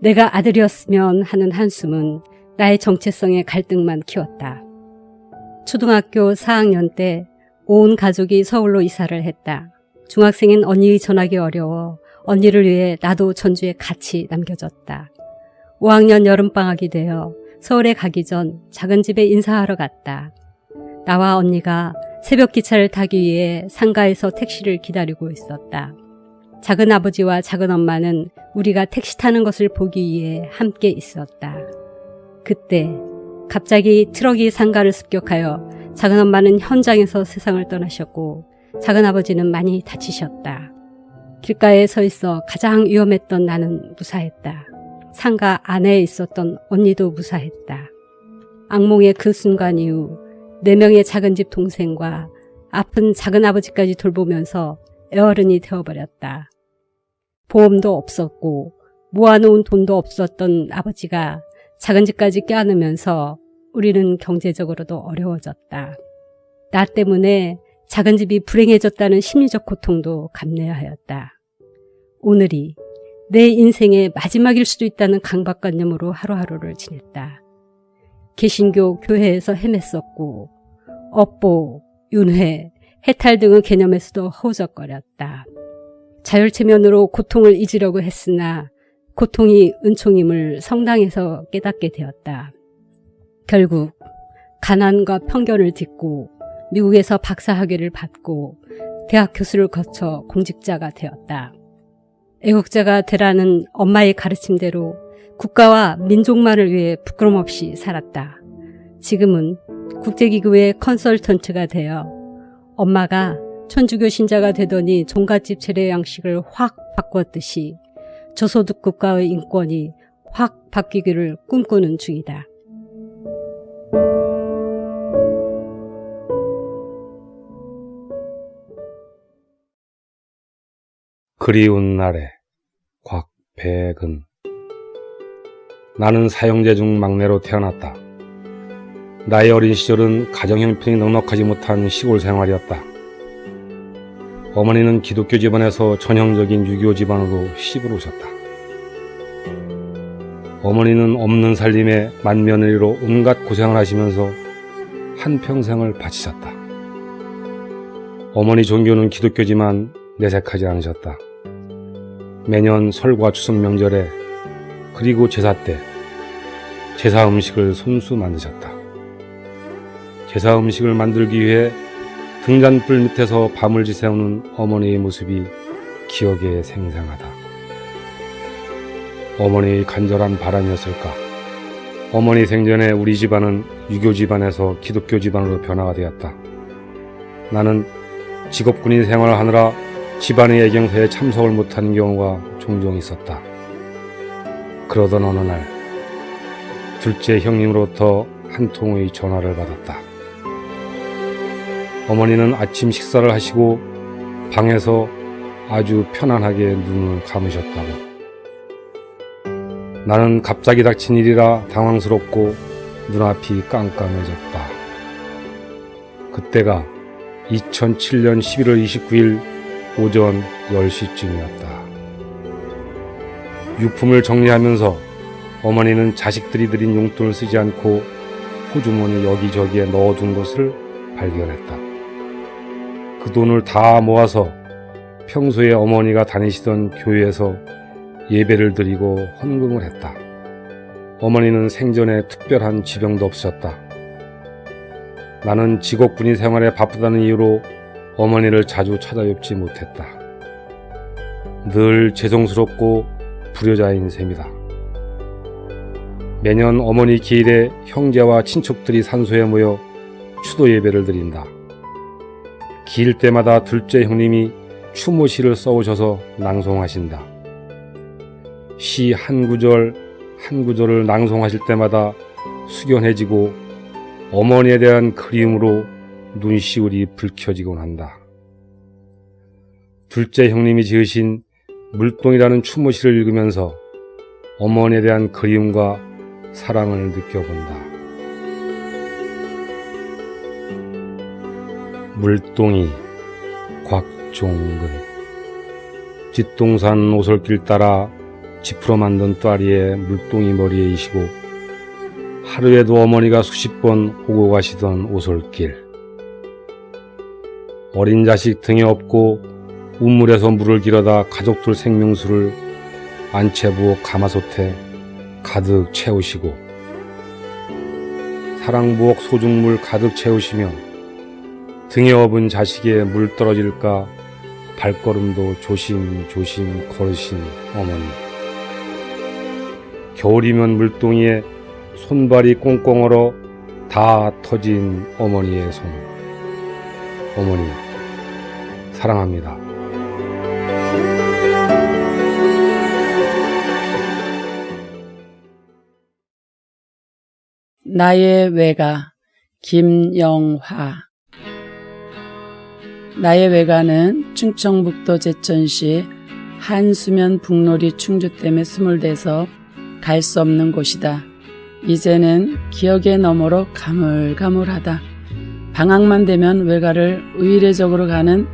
내가 아들이었으면 하는 한숨은 나의 정체성의 갈등만 키웠다. 초등학교 4학년 때 온 가족이 서울로 이사를 했다. 중학생인 언니의 전학이 어려워 언니를 위해 나도 전주에 같이 남겨졌다. 5학년 여름방학이 되어 서울에 가기 전 작은 집에 인사하러 갔다. 나와 언니가 새벽 기차를 타기 위해 상가에서 택시를 기다리고 있었다. 작은 아버지와 작은 엄마는 우리가 택시 타는 것을 보기 위해 함께 있었다. 그때 갑자기 트럭이 상가를 습격하여 작은 엄마는 현장에서 세상을 떠나셨고 작은 아버지는 많이 다치셨다. 길가에 서 있어 가장 위험했던 나는 무사했다. 상가 안에 있었던 언니도 무사했다. 악몽의 그 순간 이후 4명의 작은 집 동생과 아픈 작은 아버지까지 돌보면서 애어른이 되어버렸다. 보험도 없었고 모아놓은 돈도 없었던 아버지가 작은 집까지 껴안으면서 우리는 경제적으로도 어려워졌다. 나 때문에 작은 집이 불행해졌다는 심리적 고통도 감내야 하였다. 오늘이 내 인생의 마지막일 수도 있다는 강박관념으로 하루하루를 지냈다. 개신교 교회에서 헤맸었고 업보, 윤회, 해탈 등의 개념에서도 허우적거렸다. 자율체면으로 고통을 잊으려고 했으나 고통이 은총임을 성당에서 깨닫게 되었다. 결국 가난과 편견을 딛고 미국에서 박사학위를 받고 대학 교수를 거쳐 공직자가 되었다. 애국자가 되라는 엄마의 가르침대로 국가와 민족만을 위해 부끄럼 없이 살았다. 지금은 국제기구의 컨설턴트가 되어 엄마가 천주교 신자가 되더니 종갓집 재래 양식을 확 바꿨듯이 저소득 국가의 인권이 확 바뀌기를 꿈꾸는 중이다. 그리운 날에 곽백은. 나는 사형제 중 막내로 태어났다. 나의 어린 시절은 가정 형편이 넉넉하지 못한 시골 생활이었다. 어머니는 기독교 집안에서 전형적인 유교 집안으로 시집을 오셨다. 어머니는 없는 살림에 맏며느리로 온갖 고생을 하시면서 한평생을 바치셨다. 어머니 종교는 기독교지만 내색하지 않으셨다. 매년 설과 추석 명절에 그리고 제사 때 제사 음식을 손수 만드셨다. 제사 음식을 만들기 위해 등잔불 밑에서 밤을 지새우는 어머니의 모습이 기억에 생생하다. 어머니의 간절한 바람이었을까? 어머니 생전에 우리 집안은 유교 집안에서 기독교 집안으로 변화가 되었다. 나는 직업군인 생활을 하느라 집안의 애경사에 참석을 못하는 경우가 종종 있었다. 그러던 어느 날 둘째 형님으로부터 한 통의 전화를 받았다. 어머니는 아침 식사를 하시고 방에서 아주 편안하게 눈을 감으셨다고. 나는 갑자기 닥친 일이라 당황스럽고 눈앞이 깜깜해졌다. 그때가 2007년 11월 29일 오전 10시쯤이었다. 유품을 정리하면서 어머니는 자식들이 드린 용돈을 쓰지 않고 호주머니 여기저기에 넣어둔 것을 발견했다. 그 돈을 다 모아서 평소에 어머니가 다니시던 교회에서 예배를 드리고 헌금을 했다. 어머니는 생전에 특별한 지병도 없으셨다. 나는 직업군인 생활에 바쁘다는 이유로 어머니를 자주 찾아뵙지 못했다. 늘 죄송스럽고 불효자인 셈이다. 매년 어머니 기일에 형제와 친척들이 산소에 모여 추도 예배를 드린다. 기일 때마다 둘째 형님이 추모시를 써오셔서 낭송하신다. 시 한 구절 한 구절을 낭송하실 때마다 숙연해지고 어머니에 대한 그리움으로 눈시울이 붉혀지곤 한다. 둘째 형님이 지으신 물동이라는 추모시를 읽으면서 어머니에 대한 그리움과 사랑을 느껴본다. 물동이 곽종근. 뒷동산 오솔길 따라 지프로 만든 또아리에 물동이 머리에 이시고 하루에도 어머니가 수십 번 오고 가시던 오솔길. 어린 자식 등에 업고 우물에서 물을 길어다 가족들 생명수를 안채부어 가마솥에 가득 채우시고 사랑부엌 소중물 가득 채우시며 등에 업은 자식의 물 떨어질까 발걸음도 조심조심 걸으신 어머니. 겨울이면 물동이에 손발이 꽁꽁 얼어 다 터진 어머니의 손. 어머니 사랑합니다. 나의 외가 김영화. 나의 외가는 충청북도 제천시 한수면 북놀이 충주댐에 스물대서 갈 수 없는 곳이다. 이제는 기억의 너머로 가물가물하다. 방학만 되면 외가를 의례적으로 가는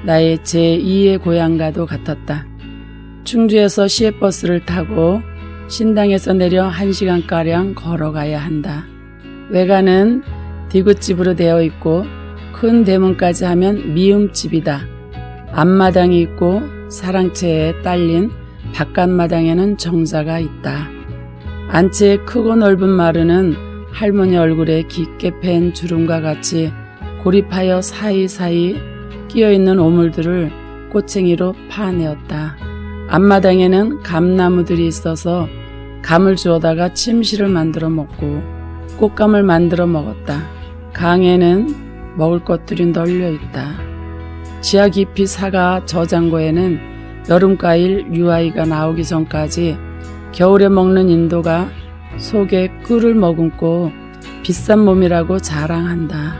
나의 제2의 고향과도 같았다. 충주에서 시외버스를 타고 신당에서 내려 1시간가량 걸어가야 한다. 외가는 디귿집으로 되어 있고 큰 대문까지 하면 미음집이다. 앞마당이 있고 사랑채에 딸린 바깥마당에는 정자가 있다. 안채의 크고 넓은 마루는 할머니 얼굴에 깊게 팬 주름과 같이 고립하여 사이사이 끼어있는 오물들을 꼬챙이로 파내었다. 앞마당에는 감나무들이 있어서 감을 주워다가 침실을 만들어 먹고 꽃감을 만들어 먹었다. 강에는 먹을 것들이 널려 있다. 지하 깊이 사가 저장고에는 여름과일 유아이가 나오기 전까지 겨울에 먹는 인도가 속에 꿀을 머금고 비싼 몸이라고 자랑한다.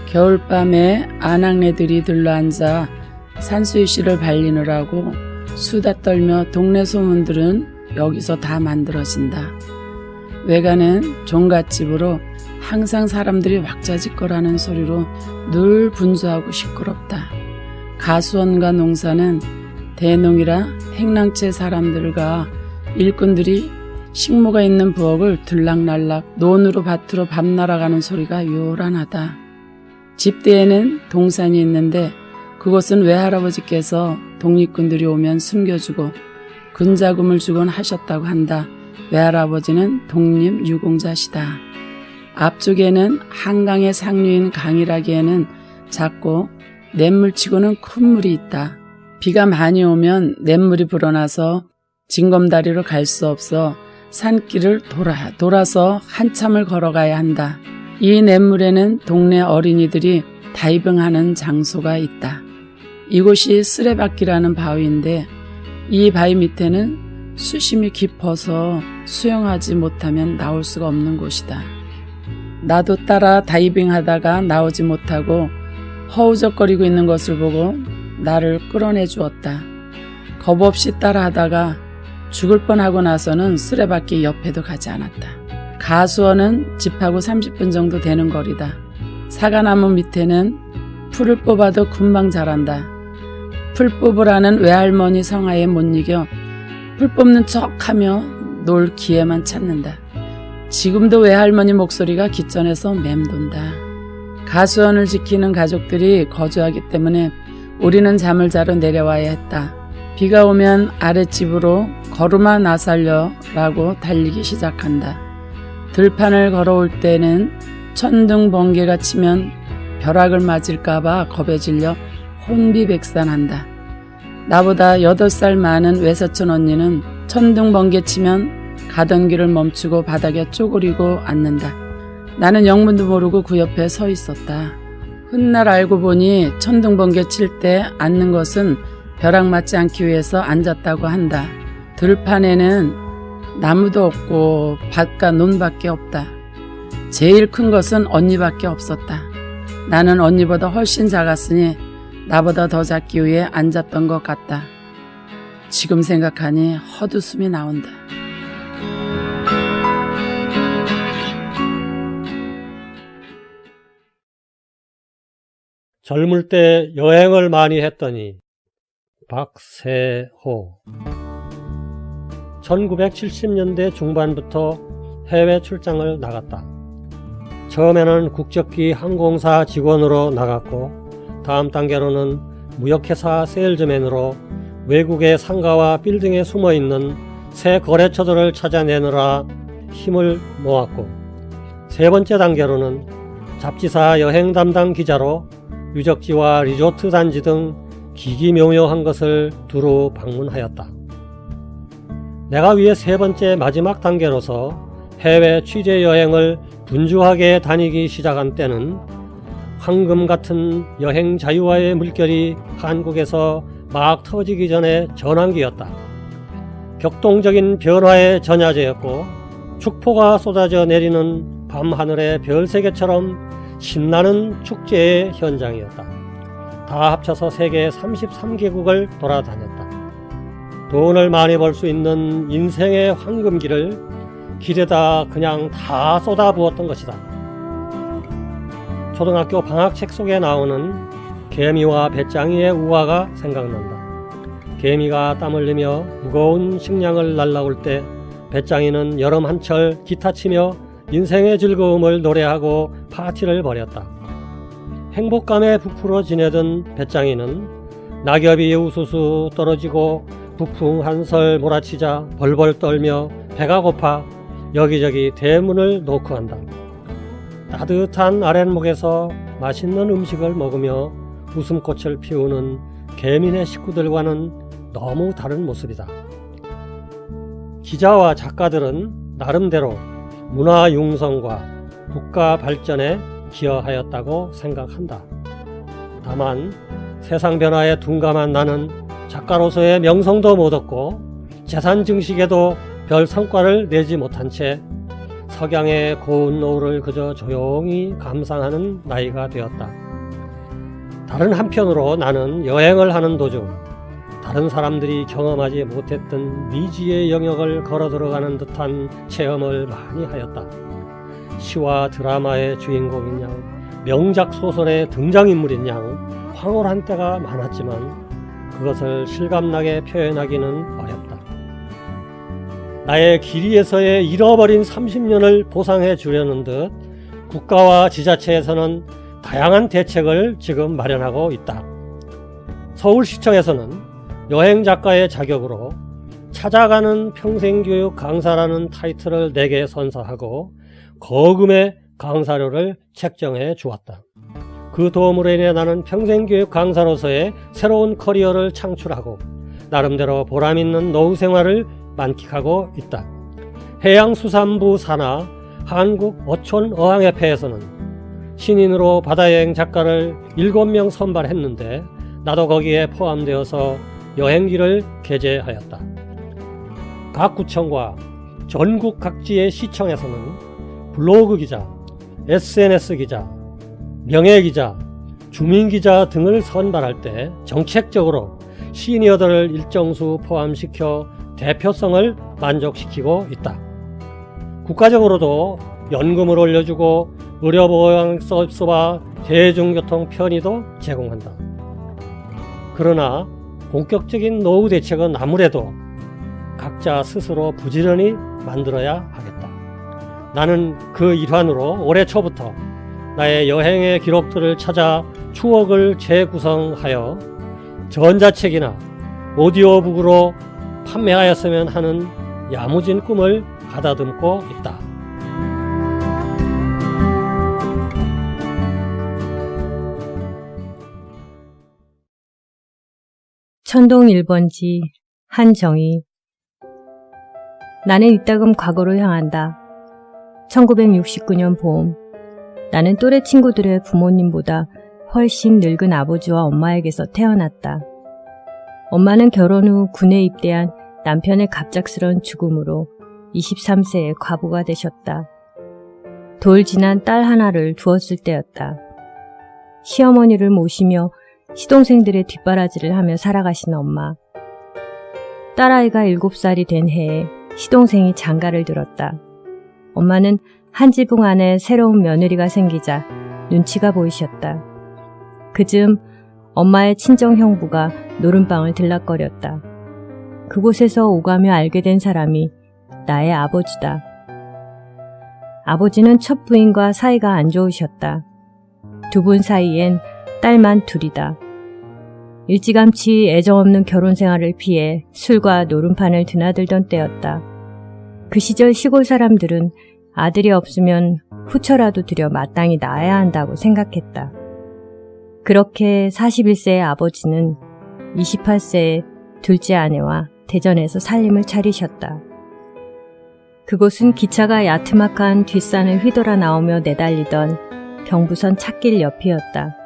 겨울밤에 아낙네들이 들러앉아 산수유씨를 발리느라고 수다 떨며 동네 소문들은 여기서 다 만들어진다. 외가는 종갓집으로 항상 사람들이 왁자지껄하는 소리로 늘 분주하고 시끄럽다. 가수원과 농사는 대농이라 행랑채 사람들과 일꾼들이 식모가 있는 부엌을 들락날락 논으로 밭으로 밥 날아가는 소리가 요란하다. 집대에는 동산이 있는데 그곳은 외할아버지께서 독립군들이 오면 숨겨주고 근자금을 주곤 하셨다고 한다. 외할아버지는 독립유공자시다. 앞쪽에는 한강의 상류인 강이라기에는 작고 냇물치고는 큰 물이 있다. 비가 많이 오면 냇물이 불어나서 징검다리로 갈 수 없어 산길을 돌아서 한참을 걸어가야 한다. 이 냇물에는 동네 어린이들이 다이빙하는 장소가 있다. 이곳이 쓰레받기라는 바위인데 이 바위 밑에는 수심이 깊어서 수영하지 못하면 나올 수가 없는 곳이다. 나도 따라 다이빙하다가 나오지 못하고 허우적거리고 있는 것을 보고 나를 끌어내 주었다. 겁 없이 따라하다가 죽을 뻔하고 나서는 쓰레받기 옆에도 가지 않았다. 가수원은 집하고 30분 정도 되는 거리다. 사과나무 밑에는 풀을 뽑아도 금방 자란다. 풀 뽑으라는 외할머니 성화에 못 이겨 풀 뽑는 척하며 놀 기회만 찾는다. 지금도 외할머니 목소리가 귓전에서 맴돈다. 가수원을 지키는 가족들이 거주하기 때문에 우리는 잠을 자러 내려와야 했다. 비가 오면 아랫집으로 걸음아 나살려 라고 달리기 시작한다. 들판을 걸어올 때는 천둥 번개가 치면 벼락을 맞을까봐 겁에 질려 혼비백산한다. 나보다 8살 많은 외사촌 언니는 천둥 번개 치면 가던 길을 멈추고 바닥에 쪼그리고 앉는다. 나는 영문도 모르고 그 옆에 서 있었다. 훗날 알고 보니 천둥 번개 칠 때 앉는 것은 벼락 맞지 않기 위해서 앉았다고 한다. 들판에는 나무도 없고 밭과 논밖에 없다. 제일 큰 것은 언니밖에 없었다. 나는 언니보다 훨씬 작았으니 나보다 더 작기 위해 앉았던 것 같다. 지금 생각하니 헛웃음이 나온다. 젊을 때 여행을 많이 했더니. 박세호. 1970년대 중반부터 해외 출장을 나갔다. 처음에는 국적기 항공사 직원으로 나갔고 다음 단계로는 무역회사 세일즈맨으로 외국의 상가와 빌딩에 숨어있는 새 거래처들을 찾아내느라 힘을 모았고 세 번째 단계로는 잡지사 여행 담당 기자로 유적지와 리조트 단지 등 기기묘묘한 것을 두루 방문하였다. 내가 위에 세 번째 마지막 단계로서 해외 취재 여행을 분주하게 다니기 시작한 때는 황금 같은 여행 자유화의 물결이 한국에서 막 터지기 전에 전환기였다. 격동적인 변화의 전야제였고 축포가 쏟아져 내리는 밤하늘의 별세계처럼 신나는 축제의 현장이었다. 다 합쳐서 세계 33개국을 돌아다녔다. 돈을 많이 벌 수 있는 인생의 황금기를 길에다 그냥 다 쏟아부었던 것이다. 초등학교 방학책 속에 나오는 개미와 배짱이의 우화가 생각난다. 개미가 땀 흘리며 무거운 식량을 날라올 때 배짱이는 여름 한철 기타 치며 인생의 즐거움을 노래하고 파티를 벌였다. 행복감에 부풀어 지내던 배짱이는 낙엽이 우수수 떨어지고 북풍 한설 몰아치자 벌벌 떨며 배가 고파 여기저기 대문을 노크한다. 따뜻한 아랫목에서 맛있는 음식을 먹으며 웃음꽃을 피우는 개미네 식구들과는 너무 다른 모습이다. 기자와 작가들은 나름대로 문화 융성과 국가 발전에 기여하였다고 생각한다. 다만 세상 변화에 둔감한 나는 작가로서의 명성도 못 얻고 재산 증식에도 별 성과를 내지 못한 채 석양의 고운 노을을 그저 조용히 감상하는 나이가 되었다. 다른 한편으로 나는 여행을 하는 도중 다른 사람들이 경험하지 못했던 미지의 영역을 걸어 들어가는 듯한 체험을 많이 하였다. 시와 드라마의 주인공인 양, 명작 소설의 등장인물인 양 황홀한 때가 많았지만 그것을 실감나게 표현하기는 어렵다. 나의 길이에서의 잃어버린 30년을 보상해 주려는 듯 국가와 지자체에서는 다양한 대책을 지금 마련하고 있다. 서울시청에서는 여행작가의 자격으로 찾아가는 평생교육 강사라는 타이틀을 내게 선서하고 거금의 강사료를 책정해 주었다. 그 도움으로 인해 나는 평생교육 강사로서의 새로운 커리어를 창출하고 나름대로 보람있는 노후 생활을 만끽하고 있다. 해양수산부 산하 한국어촌어항협회에서는 신인으로 바다여행 작가를 7명 선발했는데 나도 거기에 포함되어서 여행기를 게재하였다. 각 구청과 전국 각지의 시청에서는 블로그 기자, SNS 기자, 명예기자, 주민기자 등을 선발할 때 정책적으로 시니어들을 일정수 포함시켜 대표성을 만족시키고 있다. 국가적으로도 연금을 올려주고 의료보험 서비스와 대중교통 편의도 제공한다. 그러나 본격적인 노후 대책은 아무래도 각자 스스로 부지런히 만들어야 하겠다. 나는 그 일환으로 올해 초부터 나의 여행의 기록들을 찾아 추억을 재구성하여 전자책이나 오디오북으로 판매하였으면 하는 야무진 꿈을 가다듬고 있다. 천동 1번지 한정희. 나는 이따금 과거로 향한다. 1969년 봄. 나는 또래 친구들의 부모님보다 훨씬 늙은 아버지와 엄마에게서 태어났다. 엄마는 결혼 후 군에 입대한 남편의 갑작스런 죽음으로 23세에 과부가 되셨다. 돌 지난 딸 하나를 두었을 때였다. 시어머니를 모시며 시동생들의 뒷바라지를 하며 살아가신 엄마. 딸아이가 7살이 된 해에 시동생이 장가를 들었다. 엄마는 한 지붕 안에 새로운 며느리가 생기자 눈치가 보이셨다. 그즈음 엄마의 친정 형부가 노름방을 들락거렸다. 그곳에서 오가며 알게 된 사람이 나의 아버지다. 아버지는 첫 부인과 사이가 안 좋으셨다. 두 분 사이엔 딸만 둘이다. 일찌감치 애정없는 결혼 생활을 피해 술과 노름판을 드나들던 때였다. 그 시절 시골 사람들은 아들이 없으면 후처라도 들여 마땅히 낳아야 한다고 생각했다. 그렇게 41세의 아버지는 28세의 둘째 아내와 대전에서 살림을 차리셨다. 그곳은 기차가 야트막한 뒷산을 휘돌아 나오며 내달리던 경부선 찻길 옆이었다.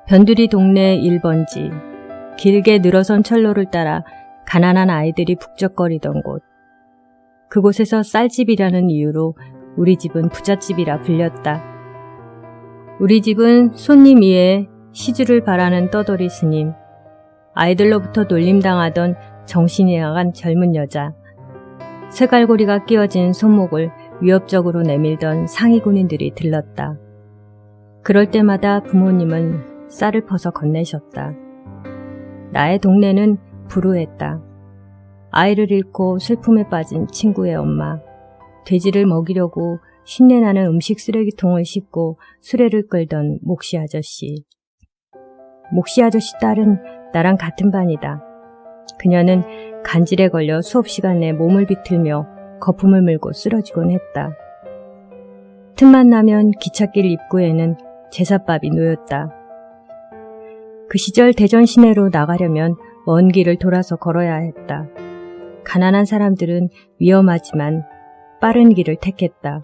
변두리 동네 1번지, 길게 늘어선 철로를 따라 가난한 아이들이 북적거리던 곳. 그곳에서 쌀집이라는 이유로 우리 집은 부잣집이라 불렸다. 우리 집은 손님 위에 시주를 바라는 떠돌이 스님, 아이들로부터 놀림당하던 정신이 나간 젊은 여자, 쇠갈고리가 끼어진 손목을 위협적으로 내밀던 상위 군인들이 들렀다. 그럴 때마다 부모님은 쌀을 퍼서 건네셨다. 나의 동네는 불우했다. 아이를 잃고 슬픔에 빠진 친구의 엄마, 돼지를 먹이려고 신내나는 음식 쓰레기통을 싣고 수레를 끌던 목시 아저씨. 목시 아저씨 딸은 나랑 같은 반이다. 그녀는 간질에 걸려 수업 시간에 몸을 비틀며 거품을 물고 쓰러지곤 했다. 틈만 나면 기찻길 입구에는 제삿밥이 놓였다. 그 시절 대전 시내로 나가려면 먼 길을 돌아서 걸어야 했다. 가난한 사람들은 위험하지만 빠른 길을 택했다.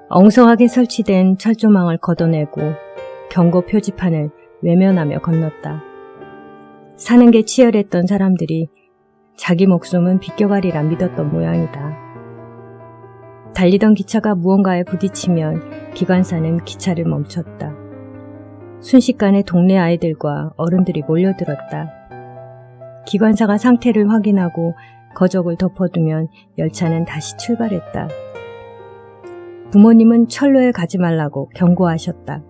엉성하게 설치된 철조망을 걷어내고 경고 표지판을 외면하며 건넜다. 사는 게 치열했던 사람들이 자기 목숨은 비껴가리라 믿었던 모양이다. 달리던 기차가 무언가에 부딪히면 기관사는 기차를 멈췄다. 순식간에 동네 아이들과 어른들이 몰려들었다. 기관사가 상태를 확인하고 거적을 덮어두면 열차는 다시 출발했다. 부모님은 철로에 가지 말라고 경고하셨다.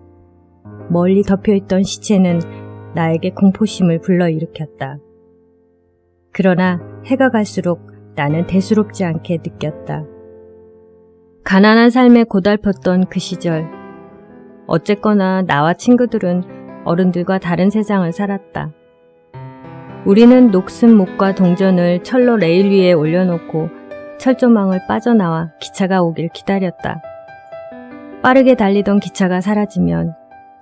멀리 덮여있던 시체는 나에게 공포심을 불러일으켰다. 그러나 해가 갈수록 나는 대수롭지 않게 느꼈다. 가난한 삶에 고달팠던 그 시절, 어쨌거나 나와 친구들은 어른들과 다른 세상을 살았다. 우리는 녹슨 목과 동전을 철로 레일 위에 올려놓고 철조망을 빠져나와 기차가 오길 기다렸다. 빠르게 달리던 기차가 사라지면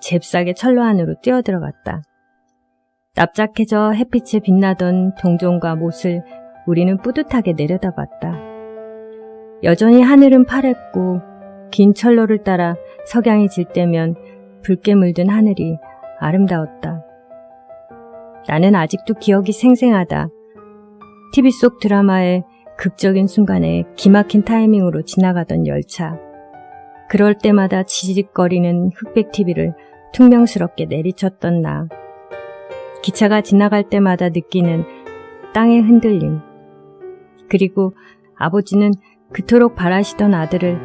잽싸게 철로 안으로 뛰어들어갔다. 납작해져 햇빛에 빛나던 동종과 못을 우리는 뿌듯하게 내려다봤다. 여전히 하늘은 파랬고 긴 철로를 따라 석양이 질 때면 붉게 물든 하늘이 아름다웠다. 나는 아직도 기억이 생생하다. TV 속 드라마의 극적인 순간에 기막힌 타이밍으로 지나가던 열차. 그럴 때마다 지직거리는 흑백 TV를 퉁명스럽게 내리쳤던 나. 기차가 지나갈 때마다 느끼는 땅의 흔들림. 그리고 아버지는 그토록 바라시던 아들을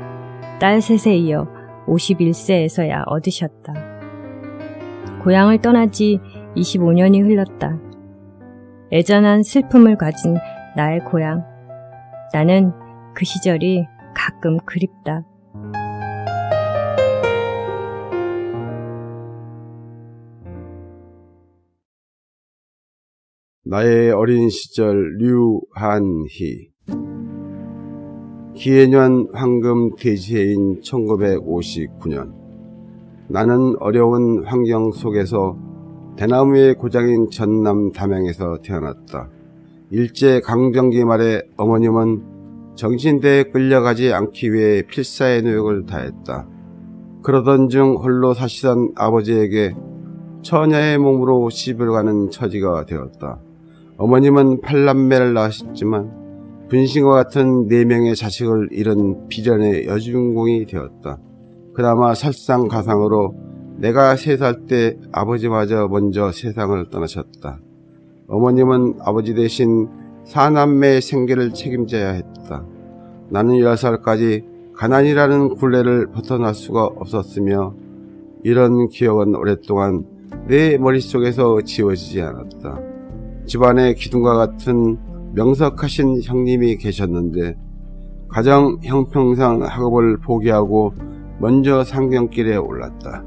딸 셋에 이어 51세에서야 얻으셨다. 고향을 떠난 지 25년이 흘렀다. 애잔한 슬픔을 가진 나의 고향. 나는 그 시절이 가끔 그립다. 나의 어린 시절 류한희. 기해년 황금 대지해인 1959년. 나는 어려운 환경 속에서 대나무의 고장인 전남 담양에서 태어났다. 일제 강점기 말에 어머님은 정신대에 끌려가지 않기 위해 필사의 노력을 다했다. 그러던 중 홀로 사시던 아버지에게 처녀의 몸으로 시집을 가는 처지가 되었다. 어머님은 8남매를 낳으셨지만 분신과 같은 4명의 자식을 잃은 비련의 여주인공이 되었다. 그나마 설상가상으로 내가 3살 때 아버지마저 먼저 세상을 떠나셨다. 어머님은 아버지 대신 4남매의 생계를 책임져야 했다. 나는 10살까지 가난이라는 굴레를 벗어날 수가 없었으며 이런 기억은 오랫동안 내 머릿속에서 지워지지 않았다. 집안에 기둥과 같은 명석하신 형님이 계셨는데 가정 형평상 학업을 포기하고 먼저 상경길에 올랐다.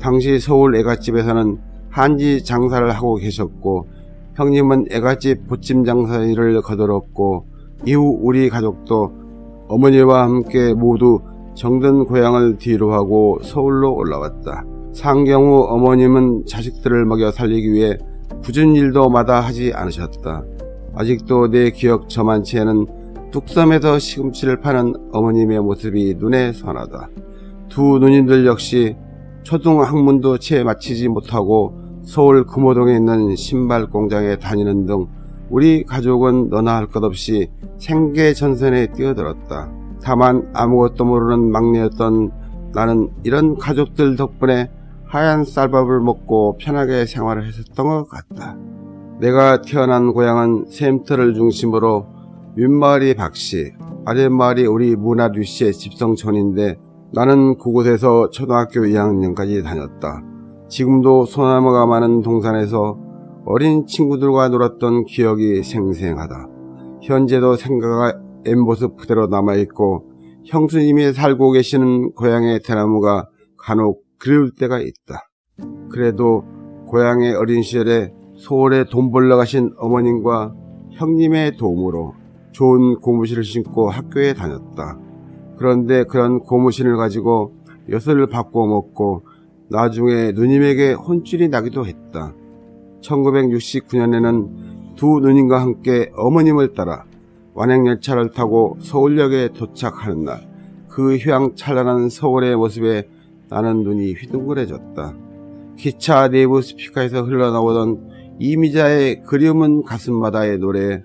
당시 서울 애갓집에서는 한지 장사를 하고 계셨고 형님은 애갓집 보침 장사 일을 거들었고 이후 우리 가족도 어머니와 함께 모두 정든 고향을 뒤로하고 서울로 올라왔다. 상경 후 어머님은 자식들을 먹여 살리기 위해 굳은 일도 마다하지 않으셨다. 아직도 내 기억 저만치에는 뚝섬에서 시금치를 파는 어머님의 모습이 눈에 선하다. 두 누님들 역시 초등학문도 채 마치지 못하고 서울 금호동에 있는 신발 공장에 다니는 등 우리 가족은 너나 할 것 없이 생계전선에 뛰어들었다. 다만 아무것도 모르는 막내였던 나는 이런 가족들 덕분에 하얀 쌀밥을 먹고 편하게 생활을 했었던 것 같다. 내가 태어난 고향은 샘터를 중심으로 윗마을이 박씨, 아랫마을이 우리 문화 류씨의 집성촌인데 나는 그곳에서 초등학교 2학년까지 다녔다. 지금도 소나무가 많은 동산에서 어린 친구들과 놀았던 기억이 생생하다. 현재도 생각가 엠모습 그대로 남아있고 형수님이 살고 계시는 고향의 대나무가 간혹 그리울 때가 있다. 그래도 고향의 어린 시절에 서울에 돈 벌러 가신 어머님과 형님의 도움으로 좋은 고무신을 신고 학교에 다녔다. 그런데 그런 고무신을 가지고 엿을 바꿔 먹고 나중에 누님에게 혼쭐이 나기도 했다. 1969년에는 두 누님과 함께 어머님을 따라 완행열차를 타고 서울역에 도착하는 날, 그 휘황찬란한 서울의 모습에 나는 눈이 휘둥그레졌다. 기차 내부 스피커에서 흘러나오던 이미자의 그리움은 가슴마다의 노래에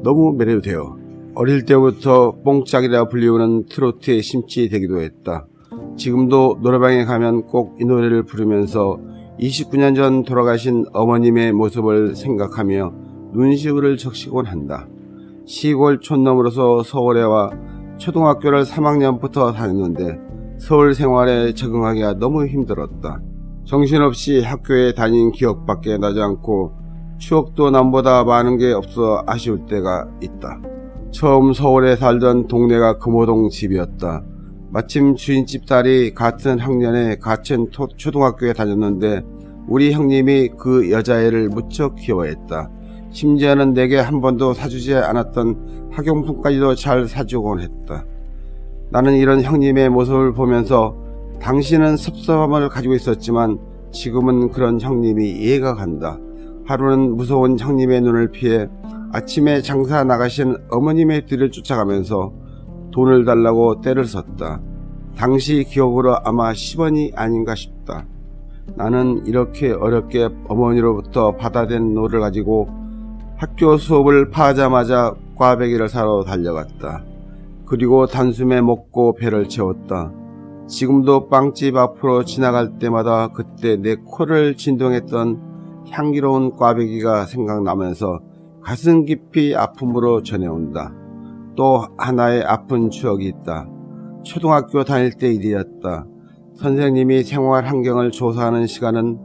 너무 매료되어 어릴 때부터 뽕짝이라 불리우는 트로트에 심취되기도 했다. 지금도 노래방에 가면 꼭 이 노래를 부르면서 29년 전 돌아가신 어머님의 모습을 생각하며 눈시울을 적시곤 한다. 시골 촌놈으로서 서울에 와 초등학교를 3학년부터 다녔는데 서울 생활에 적응하기가 너무 힘들었다. 정신없이 학교에 다닌 기억밖에 나지 않고 추억도 남보다 많은 게 없어 아쉬울 때가 있다. 처음 서울에 살던 동네가 금호동 집이었다. 마침 주인집 딸이 같은 학년에 같은 초등학교에 다녔는데 우리 형님이 그 여자애를 무척 귀여워했다. 심지어는 내게 한 번도 사주지 않았던 학용품까지도 잘 사주곤 했다. 나는 이런 형님의 모습을 보면서 당신은 섭섭함을 가지고 있었지만 지금은 그런 형님이 이해가 간다. 하루는 무서운 형님의 눈을 피해 아침에 장사 나가신 어머님의 뒤를 쫓아가면서 돈을 달라고 떼를 썼다. 당시 기억으로 아마 10원이 아닌가 싶다. 나는 이렇게 어렵게 어머니로부터 받아낸 노를 가지고 학교 수업을 파자마자 꽈배기를 사러 달려갔다. 그리고 단숨에 먹고 배를 채웠다. 지금도 빵집 앞으로 지나갈 때마다 그때 내 코를 진동했던 향기로운 꽈배기가 생각나면서 가슴 깊이 아픔으로 전해온다. 또 하나의 아픈 추억이 있다. 초등학교 다닐 때 일이었다. 선생님이 생활 환경을 조사하는 시간은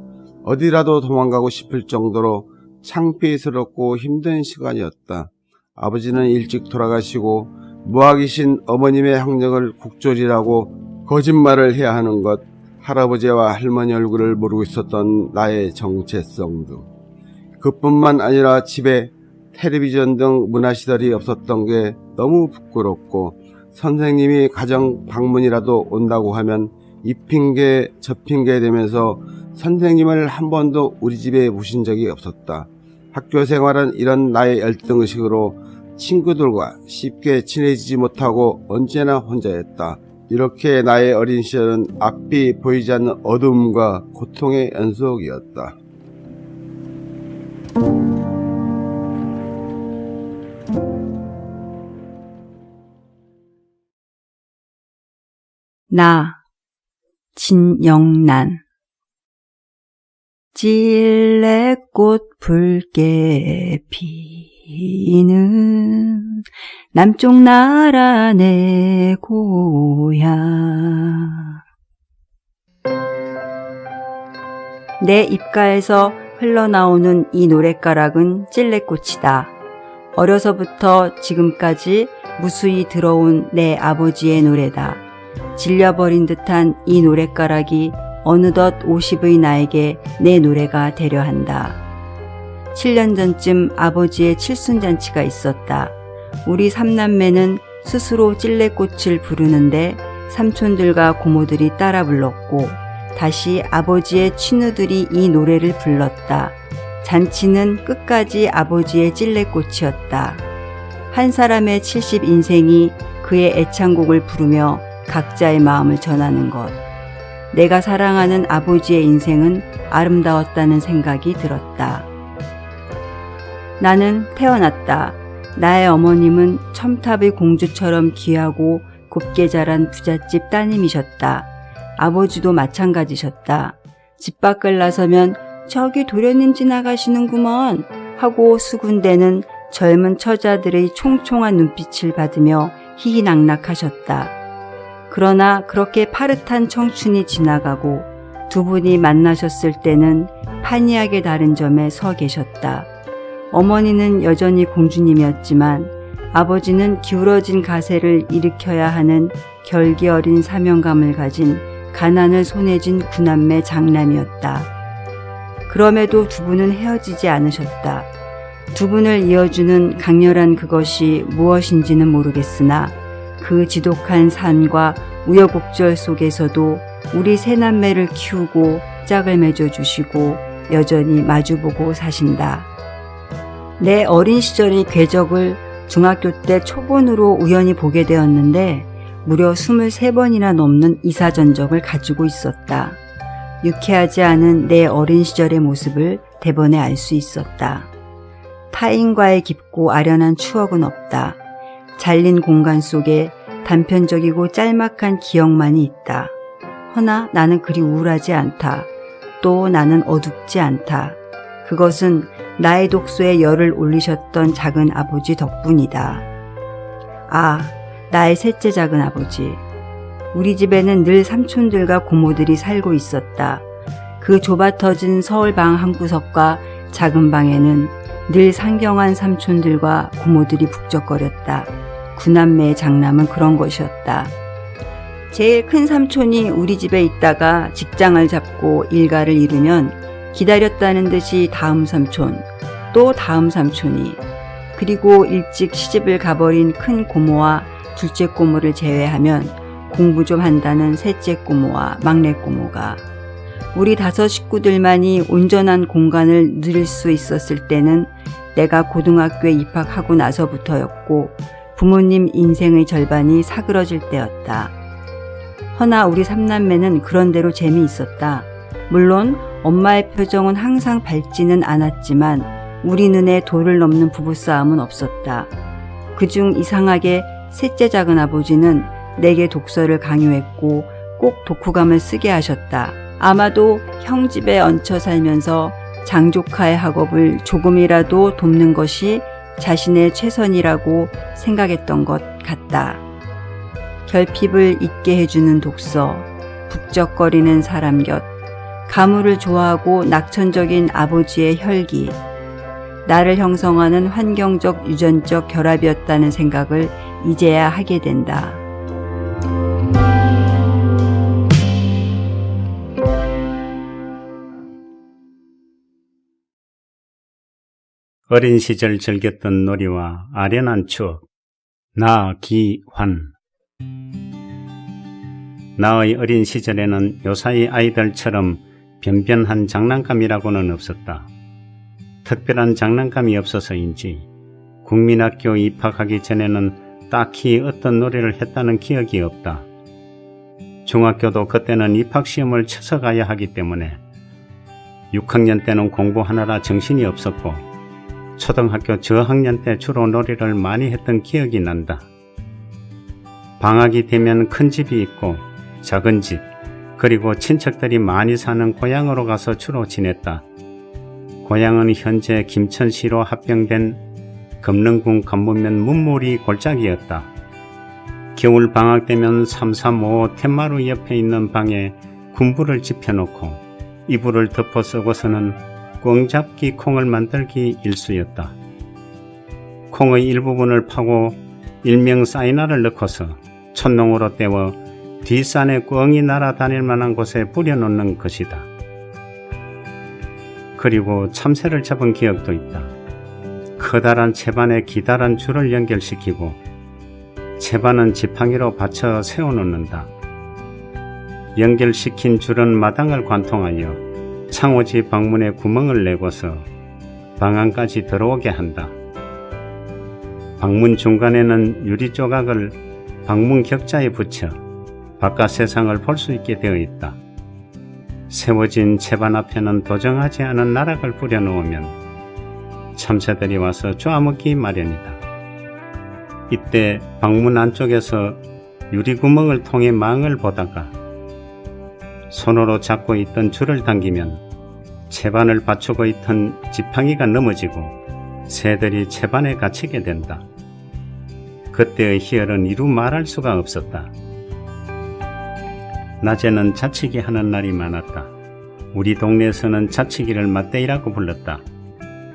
어디라도 도망가고 싶을 정도로 창피스럽고 힘든 시간이었다. 아버지는 일찍 돌아가시고 무학이신 어머님의 학력을 국졸이라고 거짓말을 해야 하는 것, 할아버지와 할머니 얼굴을 모르고 있었던 나의 정체성 등 그뿐만 아니라 집에 텔레비전 등 문화시설이 없었던 게 너무 부끄럽고 선생님이 가정 방문이라도 온다고 하면 이 핑계 저 핑계 되면서 선생님을 한 번도 우리 집에 모신 적이 없었다. 학교 생활은 이런 나의 열등의식으로 친구들과 쉽게 친해지지 못하고 언제나 혼자였다. 이렇게 나의 어린 시절은 앞이 보이지 않는 어둠과 고통의 연속이었다. 나 진영란 찔레꽃 붉게 피는 남쪽 나라 내 고향. 내 입가에서 흘러나오는 이 노랫가락은 찔레꽃이다. 어려서부터 지금까지 무수히 들어온 내 아버지의 노래다. 질려버린 듯한 이 노랫가락이 어느덧 50의 나에게 내 노래가 되려 한다. 7년 전쯤 아버지의 칠순잔치가 있었다. 우리 삼남매는 스스로 찔레꽃을 부르는데 삼촌들과 고모들이 따라 불렀고 다시 아버지의 친누들이 이 노래를 불렀다. 잔치는 끝까지 아버지의 찔레꽃이었다. 한 사람의 70인생이 그의 애창곡을 부르며 각자의 마음을 전하는 것. 내가 사랑하는 아버지의 인생은 아름다웠다는 생각이 들었다. 나는 태어났다. 나의 어머님은 첨탑의 공주처럼 귀하고 곱게 자란 부잣집 따님이셨다. 아버지도 마찬가지셨다. 집 밖을 나서면 저기 도련님 지나가시는구먼 하고 수군대는 젊은 처자들의 총총한 눈빛을 받으며 희희낙낙하셨다. 그러나 그렇게 파릇한 청춘이 지나가고 두 분이 만나셨을 때는 판이하게 다른 점에 서 계셨다. 어머니는 여전히 공주님이었지만 아버지는 기울어진 가세를 일으켜야 하는 결기 어린 사명감을 가진 가난을 손에 쥔 구남매 장남이었다. 그럼에도 두 분은 헤어지지 않으셨다. 두 분을 이어주는 강렬한 그것이 무엇인지는 모르겠으나 그 지독한 산과 우여곡절 속에서도 우리 세 남매를 키우고 짝을 맺어주시고 여전히 마주보고 사신다. 내 어린 시절의 궤적을 중학교 때 초본으로 우연히 보게 되었는데 무려 23번이나 넘는 이사전적을 가지고 있었다. 유쾌하지 않은 내 어린 시절의 모습을 대번에 알 수 있었다. 타인과의 깊고 아련한 추억은 없다. 잘린 공간 속에 단편적이고 짤막한 기억만이 있다. 허나 나는 그리 우울하지 않다. 또 나는 어둡지 않다. 그것은 나의 독서에 열을 올리셨던 작은 아버지 덕분이다. 아, 나의 셋째 작은 아버지. 우리 집에는 늘 삼촌들과 고모들이 살고 있었다. 그 좁아터진 서울 방 한 구석과 작은 방에는 늘 상경한 삼촌들과 고모들이 북적거렸다. 구남매의 장남은 그런 것이었다. 제일 큰 삼촌이 우리 집에 있다가 직장을 잡고 일가를 이루면 기다렸다는 듯이 다음 삼촌, 또 다음 삼촌이, 그리고 일찍 시집을 가버린 큰 고모와 둘째 고모를 제외하면 공부 좀 한다는 셋째 고모와 막내 고모가 우리 5 식구들만이 온전한 공간을 누릴 수 있었을 때는 내가 고등학교에 입학하고 나서부터였고 부모님 인생의 절반이 사그러질 때였다. 허나 우리 3남매는 그런대로 재미있었다. 물론 엄마의 표정은 항상 밝지는 않았지만 우리 눈에 도를 넘는 부부싸움은 없었다. 그중 이상하게 셋째 작은아버지는 내게 독서를 강요했고 꼭 독후감을 쓰게 하셨다. 아마도 형 집에 얹혀 살면서 장조카의 학업을 조금이라도 돕는 것이 자신의 최선이라고 생각했던 것 같다. 결핍을 잊게 해주는 독서, 북적거리는 사람 곁, 가물을 좋아하고 낙천적인 아버지의 혈기, 나를 형성하는 환경적 유전적 결합이었다는 생각을 이제야 하게 된다. 어린 시절 즐겼던 놀이와 아련한 추억. 나기환. 나의 어린 시절에는 요사이 아이들처럼 변변한 장난감이라고는 없었다. 특별한 장난감이 없어서인지 국민학교 입학하기 전에는 딱히 어떤 놀이를 했다는 기억이 없다. 중학교도 그때는 입학시험을 쳐서 가야 하기 때문에 6학년 때는 공부하느라 정신이 없었고 초등학교 저학년 때 주로 놀이를 많이 했던 기억이 난다. 방학이 되면 큰 집이 있고 작은 집, 그리고 친척들이 많이 사는 고향으로 가서 주로 지냈다. 고향은 현재 김천시로 합병된 금능군 간문면 문무리 골짜기였다. 겨울 방학 되면 335 텐마루 옆에 있는 방에 군부를 지펴놓고 이불을 덮어 쓰고서는 꽁잡기 콩을 만들기 일쑤였다. 콩의 일부분을 파고 일명 사이나를 넣고서 촛농으로 떼어 뒷산에 꿩이 날아다닐 만한 곳에 뿌려놓는 것이다. 그리고 참새를 잡은 기억도 있다. 커다란 채반에 기다란 줄을 연결시키고 채반은 지팡이로 받쳐 세워놓는다. 연결시킨 줄은 마당을 관통하여 창호지 방문에 구멍을 내고서 방 안까지 들어오게 한다. 방문 중간에는 유리 조각을 방문 격자에 붙여 바깥 세상을 볼 수 있게 되어 있다. 세워진 채반 앞에는 도정하지 않은 나락을 뿌려놓으면 참새들이 와서 쪼아먹기 마련이다. 이때 방문 안쪽에서 유리구멍을 통해 망을 보다가 손으로 잡고 있던 줄을 당기면 채반을 받치고 있던 지팡이가 넘어지고 새들이 채반에 갇히게 된다. 그때의 희열은 이루 말할 수가 없었다. 낮에는 자치기 하는 날이 많았다. 우리 동네에서는 자치기를 맞대이라고 불렀다.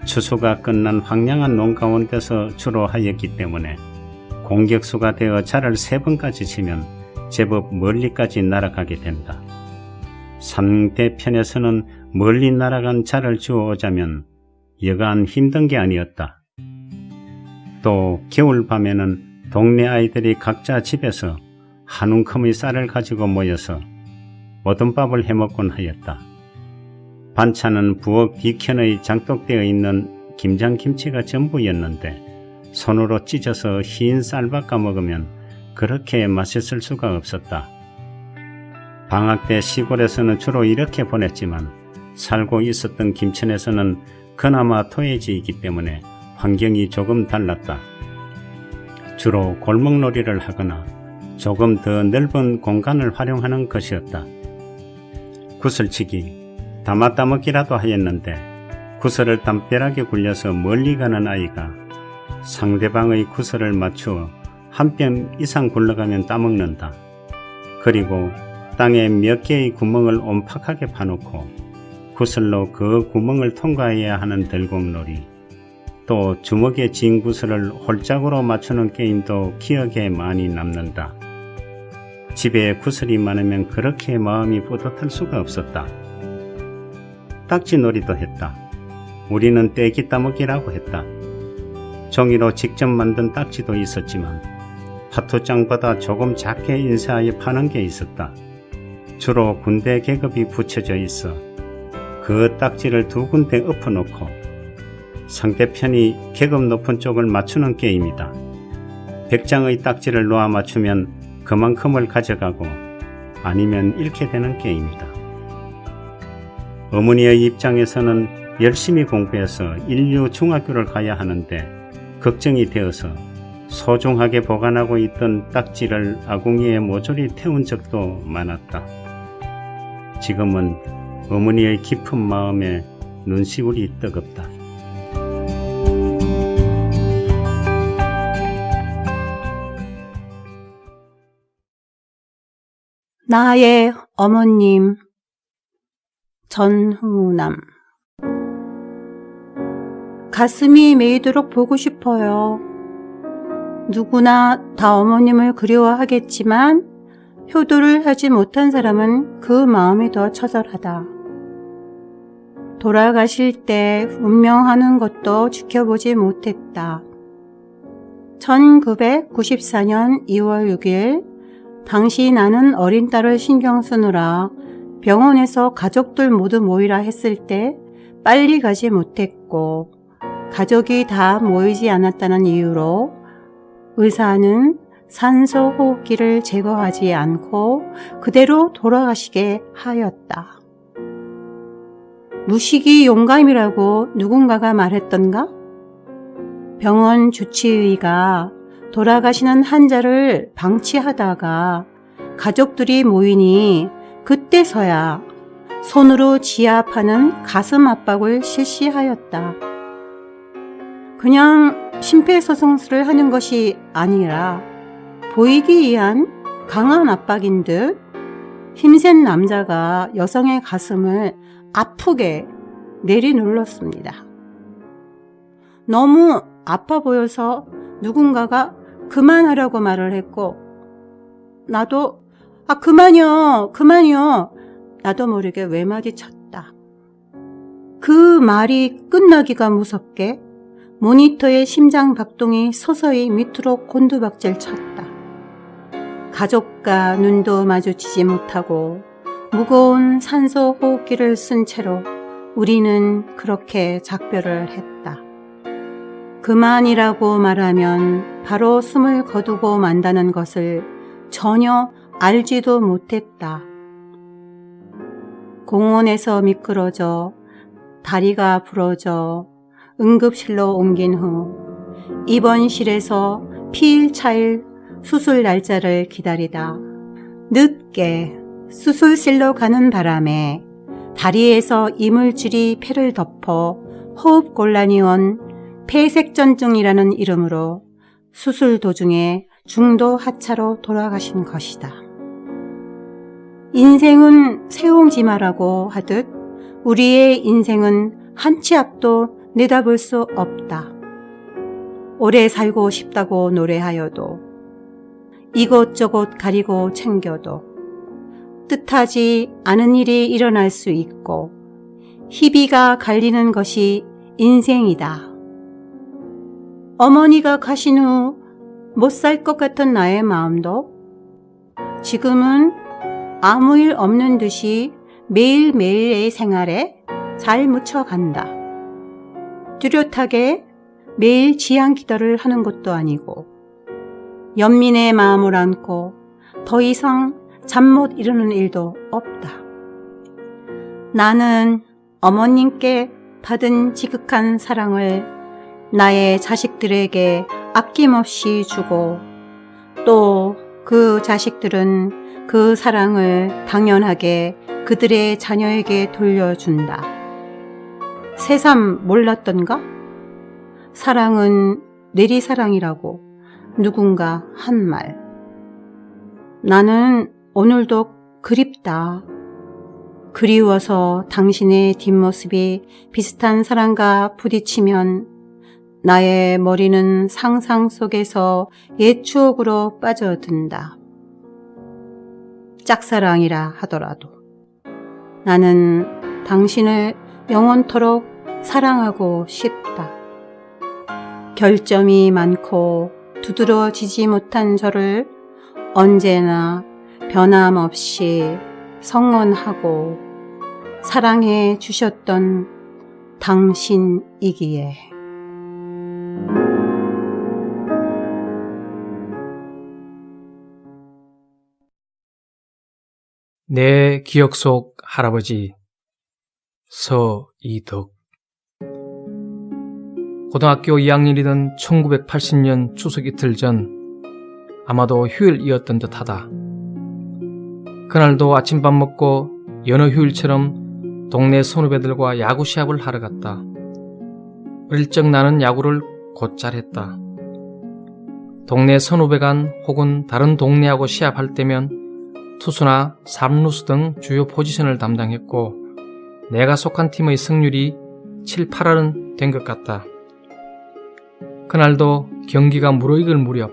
추수가 끝난 황량한 농 가운데서 주로 하였기 때문에 공격수가 되어 자를 3번까지 치면 제법 멀리까지 날아가게 된다. 상대편에서는 멀리 날아간 자를 주워오자면 여간 힘든 게 아니었다. 또 겨울밤에는 동네 아이들이 각자 집에서 한 움큼의 쌀을 가지고 모여서 오돈밥을 해먹곤 하였다. 반찬은 부엌 뒤편의 장독되어 있는 김장김치가 전부였는데 손으로 찢어서 흰 쌀 바꿔 먹으면 그렇게 맛있을 수가 없었다. 방학 때 시골에서는 주로 이렇게 보냈지만 살고 있었던 김천에서는 그나마 토해지이기 때문에 환경이 조금 달랐다. 주로 골목놀이를 하거나 조금 더 넓은 공간을 활용하는 것이었다. 구슬치기, 담아따먹기라도 하였는데 구슬을 담벼락에 굴려서 멀리 가는 아이가 상대방의 구슬을 맞추어 한 뼘 이상 굴러가면 따먹는다. 그리고 땅에 몇 개의 구멍을 옴팍하게 파놓고 구슬로 그 구멍을 통과해야 하는 들공놀이, 또 주먹에 쥔 구슬을 홀짝으로 맞추는 게임도 기억에 많이 남는다. 집에 구슬이 많으면 그렇게 마음이 뿌듯할 수가 없었다. 딱지놀이도 했다. 우리는 떼기 따먹기라고 했다. 종이로 직접 만든 딱지도 있었지만 파토장보다 조금 작게 인쇄하여 파는 게 있었다. 주로 군대 계급이 붙여져 있어 그 딱지를 두 군데 엎어놓고 상대편이 계급 높은 쪽을 맞추는 게임이다. 100장의 딱지를 놓아 맞추면 그만큼을 가져가고 아니면 잃게 되는 게임이다. 어머니의 입장에서는 열심히 공부해서 인류 중학교를 가야 하는데 걱정이 되어서 소중하게 보관하고 있던 딱지를 아궁이에 모조리 태운 적도 많았다. 지금은 어머니의 깊은 마음에 눈시울이 뜨겁다. 나의 어머님 전흥남. 가슴이 메이도록 보고 싶어요. 누구나 다 어머님을 그리워하겠지만 효도를 하지 못한 사람은 그 마음이 더 처절하다. 돌아가실 때 운명하는 것도 지켜보지 못했다. 1994년 2월 6일 당시 나는 어린 딸을 신경 쓰느라 병원에서 가족들 모두 모이라 했을 때 빨리 가지 못했고 가족이 다 모이지 않았다는 이유로 의사는 산소 호흡기를 제거하지 않고 그대로 돌아가시게 하였다. 무식이 용감이라고 누군가가 말했던가? 병원 주치의가 돌아가시는 환자를 방치하다가 가족들이 모이니 그때서야 손으로 지압하는 가슴 압박을 실시하였다. 그냥 심폐소생술을 하는 것이 아니라 보이기 위한 강한 압박인 듯 힘센 남자가 여성의 가슴을 아프게 내리눌렀습니다. 너무 아파 보여서 누군가가 그만하라고 말을 했고 나도 그만이요 나도 모르게 외마디 쳤다. 그 말이 끝나기가 무섭게 모니터의 심장 박동이 서서히 밑으로 곤두박질 쳤다. 가족과 눈도 마주치지 못하고 무거운 산소 호흡기를 쓴 채로 우리는 그렇게 작별을 했다. 그만이라고 말하면 바로 숨을 거두고 만다는 것을 전혀 알지도 못했다. 공원에서 미끄러져 다리가 부러져 응급실로 옮긴 후 입원실에서 피일차일 수술 날짜를 기다리다 늦게 수술실로 가는 바람에 다리에서 이물질이 폐를 덮어 호흡곤란이 온 폐색전증이라는 이름으로 수술 도중에 중도 하차로 돌아가신 것이다. 인생은 세옹지마라고 하듯 우리의 인생은 한 치 앞도 내다볼 수 없다. 오래 살고 싶다고 노래하여도 이곳저곳 가리고 챙겨도 뜻하지 않은 일이 일어날 수 있고 희비가 갈리는 것이 인생이다. 어머니가 가신 후 못 살 것 같은 나의 마음도 지금은 아무 일 없는 듯이 매일매일의 생활에 잘 묻혀간다. 뚜렷하게 매일 지향 기도를 하는 것도 아니고 연민의 마음을 안고 더 이상 잠 못 이루는 일도 없다. 나는 어머님께 받은 지극한 사랑을 나의 자식들에게 아낌없이 주고 또 그 자식들은 그 사랑을 당연하게 그들의 자녀에게 돌려준다. 새삼 몰랐던가? 사랑은 내리사랑이라고 누군가 한 말. 나는 오늘도 그립다. 그리워서 당신의 뒷모습이 비슷한 사람과 부딪히면 나의 머리는 상상 속에서 옛 추억으로 빠져든다. 짝사랑이라 하더라도 나는 당신을 영원토록 사랑하고 싶다. 결점이 많고 두드러지지 못한 저를 언제나 변함없이 성원하고 사랑해 주셨던 당신이기에. 내 기억 속 할아버지 서이덕. 고등학교 2학년이던 1980년 추석 이틀 전, 아마도 휴일이었던 듯하다. 그날도 아침밥 먹고 여느 휴일처럼 동네 선후배들과 야구 시합을 하러 갔다. 어릴 적 나는 야구를 곧잘 했다. 동네 선후배 간 혹은 다른 동네하고 시합할 때면 투수나 3루수 등 주요 포지션을 담당했고, 내가 속한 팀의 승률이 7, 8할은 된 것 같다. 그날도 경기가 무르익을 무렵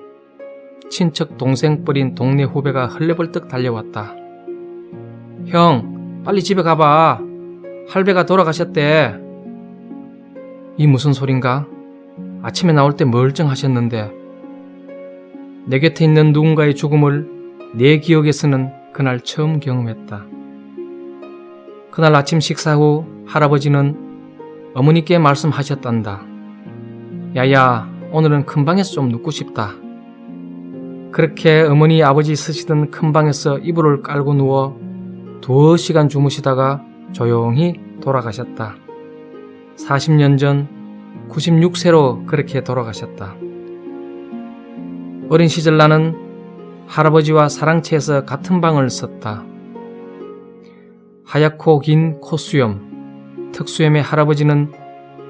친척 동생 뻘인 동네 후배가 헐레벌떡 달려왔다. 형, 빨리 집에 가봐. 할배가 돌아가셨대. 이 무슨 소린가? 아침에 나올 때 멀쩡하셨는데. 내 곁에 있는 누군가의 죽음을 내 기억에서는 그날 처음 경험했다. 그날 아침 식사 후 할아버지는 어머니께 말씀하셨단다. 야야, 오늘은 큰방에서 좀 눕고 싶다. 그렇게 어머니 아버지 쓰시던 큰방에서 이불을 깔고 누워 2시간 주무시다가 조용히 돌아가셨다. 40년 전 96세로 그렇게 돌아가셨다. 어린 시절 나는 할아버지와 사랑채에서 같은 방을 썼다. 하얗고 긴 콧수염, 턱수염의 할아버지는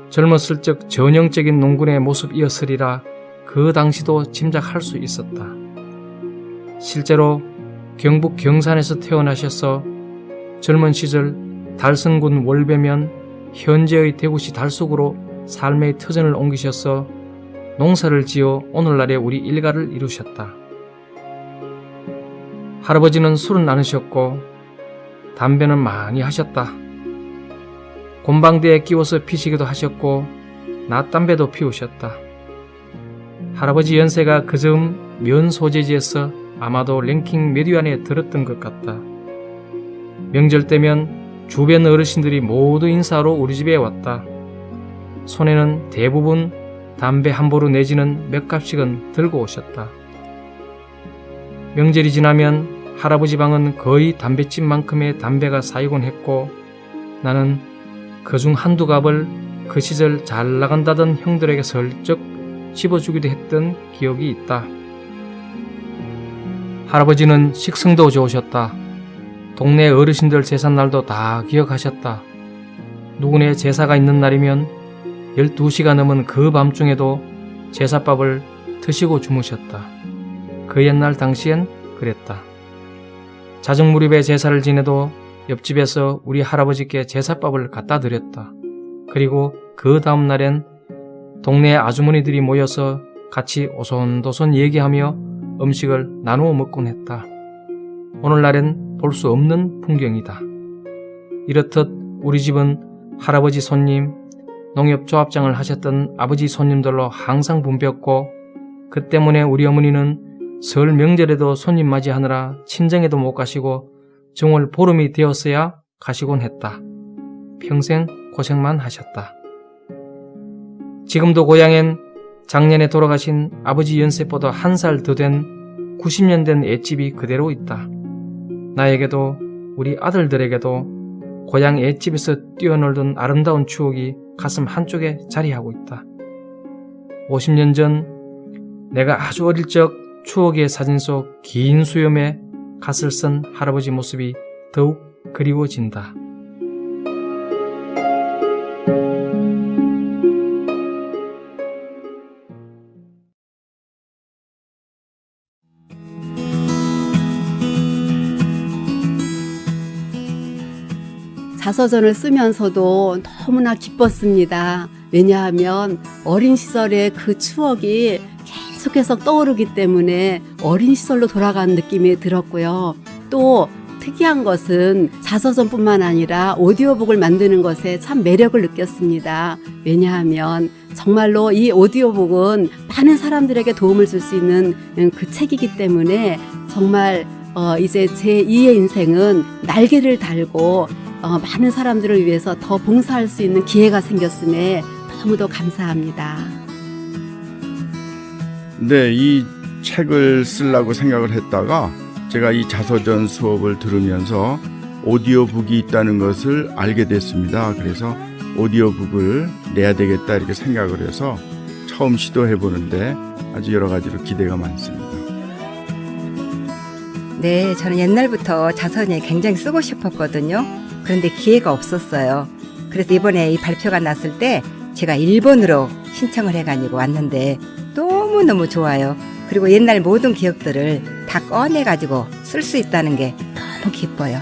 젊었을 적 전형적인 농군의 모습이었으리라 그 당시도 짐작할 수 있었다. 실제로 경북 경산에서 태어나셔서 젊은 시절 달성군 월배면 현재의 대구시 달속으로 삶의 터전을 옮기셔서 농사를 지어 오늘날의 우리 일가를 이루셨다. 할아버지는 술은 않으셨고 담배는 많이 하셨다. 곰방대에 끼워서 피시기도 하셨고 낫담배도 피우셨다. 할아버지 연세가 그즈음 면 소재지에서 아마도 랭킹 몇 위 안에 들었던 것 같다. 명절 때면 주변 어르신들이 모두 인사로 우리 집에 왔다. 손에는 대부분 담배 한 보루 내지는 몇 값씩은 들고 오셨다. 명절이 지나면 할아버지 방은 거의 담뱃집만큼의 담배가 쌓이곤 했고, 나는 그중 한두 갑을 그 시절 잘 나간다던 형들에게 슬쩍 집어주기도 했던 기억이 있다. 할아버지는 식성도 좋으셨다. 동네 어르신들 제삿날도 다 기억하셨다. 누구네 제사가 있는 날이면 12시가 넘은 그 밤중에도 제사밥을 드시고 주무셨다. 그 옛날 당시엔 그랬다. 자정무렵에 제사를 지내도 옆집에서 우리 할아버지께 제사밥을 갖다 드렸다. 그리고 그 다음 날엔 동네 아주머니들이 모여서 같이 오손도손 얘기하며 음식을 나누어 먹곤 했다. 오늘날엔 볼 수 없는 풍경이다. 이렇듯 우리 집은 할아버지 손님, 농협조합장을 하셨던 아버지 손님들로 항상 붐볐고, 그 때문에 우리 어머니는 설 명절에도 손님 맞이하느라 친정에도 못 가시고 정월 보름이 되었어야 가시곤 했다. 평생 고생만 하셨다. 지금도 고향엔 작년에 돌아가신 아버지 연세보다 1살 더 된 90년 된 횟집이 그대로 있다. 나에게도 우리 아들들에게도 고향 횟집에서 뛰어놀던 아름다운 추억이 가슴 한쪽에 자리하고 있다. 50년 전 내가 아주 어릴 적 추억의 사진 속 긴 수염에 갓을 쓴 할아버지 모습이 더욱 그리워진다. 자서전을 쓰면서도 너무나 기뻤습니다. 왜냐하면 어린 시절의 그 추억이 계속해서 떠오르기 때문에 어린 시절로 돌아간 느낌이 들었고요. 또 특이한 것은 자서전뿐만 아니라 오디오북을 만드는 것에 참 매력을 느꼈습니다. 왜냐하면 정말로 이 오디오북은 많은 사람들에게 도움을 줄 수 있는 그 책이기 때문에 정말 이제 제 2의 인생은 날개를 달고 많은 사람들을 위해서 더 봉사할 수 있는 기회가 생겼음에 너무도 감사합니다. 네, 이 책을 쓰려고 생각을 했다가 제가 이 자서전 수업을 들으면서 오디오북이 있다는 것을 알게 됐습니다. 그래서 오디오북을 내야 되겠다 이렇게 생각을 해서 처음 시도해 보는데 아주 여러 가지로 기대가 많습니다. 네, 저는 옛날부터 자서전에 굉장히 쓰고 싶었거든요. 그런데 기회가 없었어요. 그래서 이번에 이 발표가 났을 때 제가 일본으로 신청을 해가지고 왔는데 너무너무 좋아요. 그리고 옛날 모든 기억들을 다 꺼내가지고 쓸 수 있다는 게 너무 기뻐요.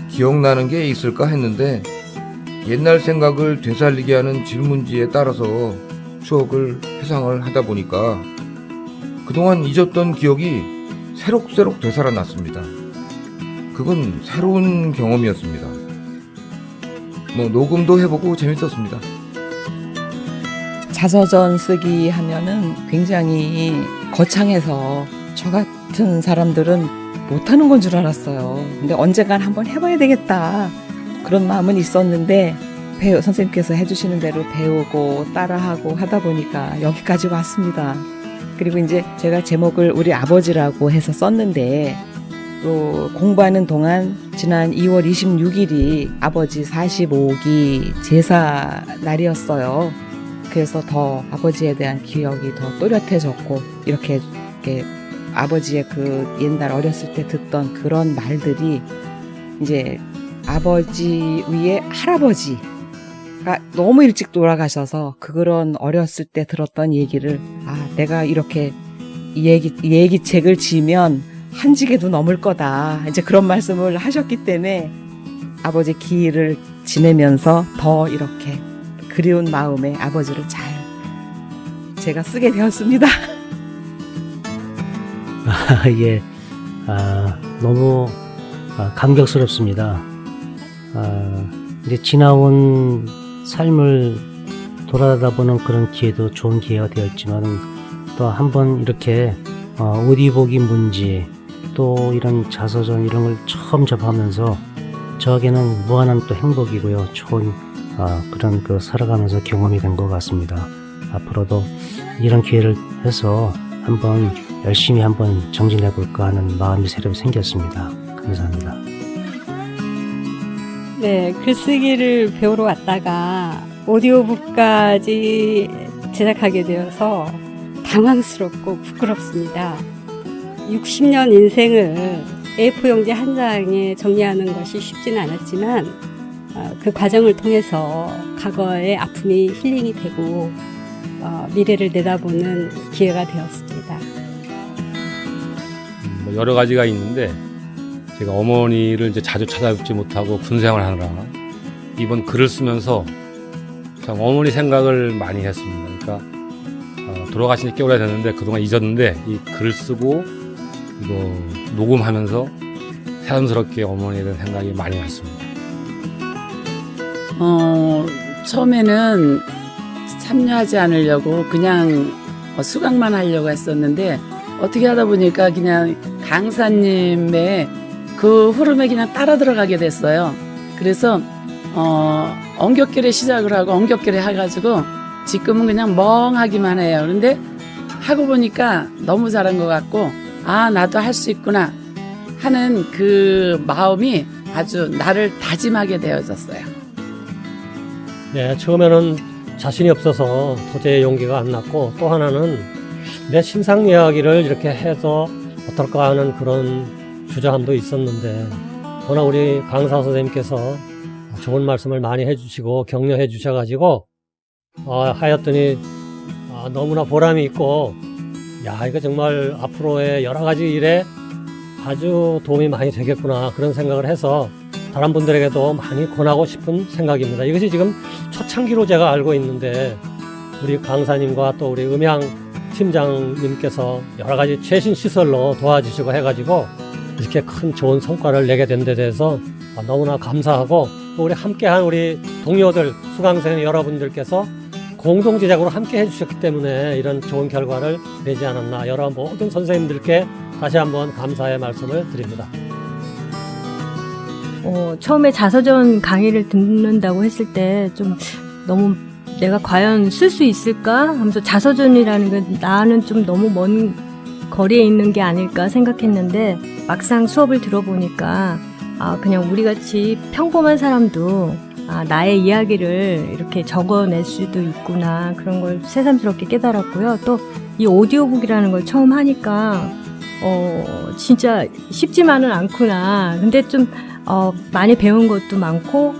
기억나는 게 있을까 했는데 옛날 생각을 되살리게 하는 질문지에 따라서 추억을 회상을 하다 보니까 그동안 잊었던 기억이 새록새록 되살아났습니다. 그건 새로운 경험이었습니다. 녹음도 해보고 재밌었습니다. 자서전 쓰기 하면은 굉장히 거창해서 저 같은 사람들은 못하는 건 줄 알았어요. 근데 언젠간 한번 해봐야 되겠다. 그런 마음은 있었는데 선생님께서 해주시는 대로 배우고 따라하고 하다 보니까 여기까지 왔습니다. 그리고 이제 제가 제목을 우리 아버지라고 해서 썼는데 또 공부하는 동안 지난 2월 26일이 아버지 45기 제사 날이었어요. 그래서 더 아버지에 대한 기억이 더 또렷해졌고 이렇게 아버지의 그 옛날 어렸을 때 듣던 그런 말들이 이제 아버지 위에 할아버지가 너무 일찍 돌아가셔서 그런 어렸을 때 들었던 얘기를 내가 이렇게 얘기책을 지으면 한 지게도 넘을 거다. 이제 그런 말씀을 하셨기 때문에 아버지 기일을 지내면서 더 이렇게 그리운 마음에 아버지를 잘 제가 쓰게 되었습니다. 예, 너무 감격스럽습니다. 이제 지나온 삶을 돌아다보는 그런 기회도 좋은 기회가 되었지만 또 한번 이렇게 오디오북이 뭔지 또 이런 자서전 이런 걸 처음 접하면서 저에게는 무한한 또 행복이고요. 좋은 그런 살아가면서 경험이 된 것 같습니다. 앞으로도 이런 기회를 해서 한번 열심히 한번 정진해 볼까 하는 마음이 새로 생겼습니다. 감사합니다. 네, 글쓰기를 배우러 왔다가 오디오북까지 제작하게 되어서 당황스럽고 부끄럽습니다. 60년 인생을 A4 용지 한 장에 정리하는 것이 쉽지는 않았지만 그 과정을 통해서 과거의 아픔이 힐링이 되고 미래를 내다보는 기회가 되었습니다. 여러 가지가 있는데 제가 어머니를 이제 자주 찾아뵙지 못하고 군생활 하느라 이번 글을 쓰면서 참 어머니 생각을 많이 했습니다. 그러니까 돌아가신 지 꽤 오래됐는데 그동안 잊었는데 이 글을 쓰고 이거 녹음하면서 새삼스럽게 어머니에 대한 생각이 많이 났습니다. 처음에는 참여하지 않으려고 그냥 수강만 하려고 했었는데 어떻게 하다 보니까 그냥 강사님의 그 흐름에 그냥 따라 들어가게 됐어요. 그래서 엉겹결에 시작을 하고 엉겹결에 해가지고 지금은 그냥 멍하기만 해요. 그런데 하고 보니까 너무 잘한 것 같고 나도 할 수 있구나 하는 그 마음이 아주 나를 다짐하게 되어졌어요. 네, 처음에는 자신이 없어서 도저히 용기가 안 났고 또 하나는 내 신상 이야기를 이렇게 해서 어떨까 하는 그런 주저함도 있었는데 워낙 우리 강사 선생님께서 좋은 말씀을 많이 해주시고 격려해 주셔가지고 하였더니 너무나 보람이 있고 이거 정말 앞으로의 여러 가지 일에 아주 도움이 많이 되겠구나 그런 생각을 해서 다른 분들에게도 많이 권하고 싶은 생각입니다. 이것이 지금 초창기로 제가 알고 있는데 우리 강사님과 또 우리 음향 팀장님께서 여러 가지 최신 시설로 도와주시고 해가지고 이렇게 큰 좋은 성과를 내게 된 데 대해서 너무나 감사하고, 또 우리 함께한 우리 동료들, 수강생 여러분들께서 공동 제작으로 함께 해주셨기 때문에 이런 좋은 결과를 내지 않았나, 여러 모든 선생님들께 다시 한번 감사의 말씀을 드립니다. 처음에 자서전 강의를 듣는다고 했을 때 좀 너무 내가 과연 쓸 수 있을까 하면서, 자서전이라는 건 나는 좀 너무 먼 거리에 있는 게 아닐까 생각했는데, 막상 수업을 들어보니까 그냥 우리같이 평범한 사람도 나의 이야기를 이렇게 적어낼 수도 있구나, 그런 걸 새삼스럽게 깨달았고요. 또 이 오디오북이라는 걸 처음 하니까 진짜 쉽지만은 않구나. 근데 좀 많이 배운 것도 많고,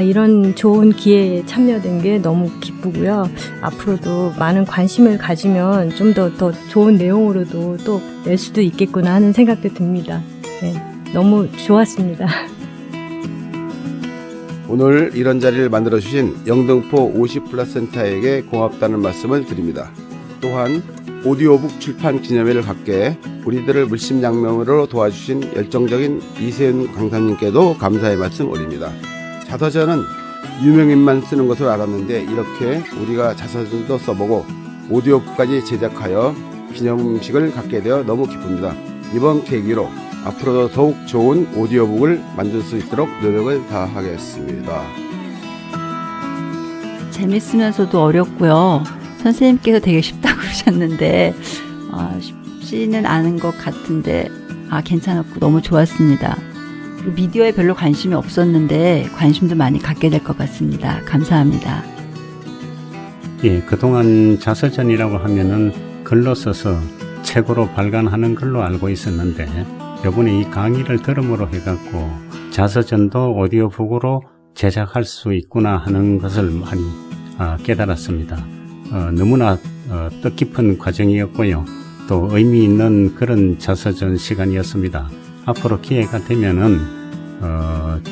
이런 좋은 기회에 참여된 게 너무 기쁘고요. 앞으로도 많은 관심을 가지면 좀 더 좋은 내용으로도 또 낼 수도 있겠구나 하는 생각도 듭니다. 네, 너무 좋았습니다. 오늘 이런 자리를 만들어주신 영등포 50플러스 센터에게 고맙다는 말씀을 드립니다. 또한 오디오북 출판 기념회를 갖게 우리들을 물심양면으로 도와주신 열정적인 이세윤 강사님께도 감사의 말씀 올립니다. 자서전은 유명인만 쓰는 것으로 알았는데, 이렇게 우리가 자서전도 써보고 오디오북까지 제작하여 기념식을 갖게 되어 너무 기쁩니다. 이번 계기로 앞으로도 더욱 좋은 오디오북을 만들 수 있도록 노력을 다하겠습니다. 재밌으면서도 어렵고요. 선생님께서 되게 쉽다고 그러셨는데 쉽지는 않은 것 같은데 괜찮았고 너무 좋았습니다. 미디어에 별로 관심이 없었는데 관심도 많이 갖게 될 것 같습니다. 감사합니다. 예, 그동안 자서전이라고 하면은 글로 써서 책으로 발간하는 걸로 알고 있었는데, 이번에 이 강의를 들음으로 해갖고 자서전도 오디오북으로 제작할 수 있구나 하는 것을 많이 깨달았습니다. 너무나 뜻깊은 과정이었고요. 또 의미 있는 그런 자서전 시간이었습니다. 앞으로 기회가 되면은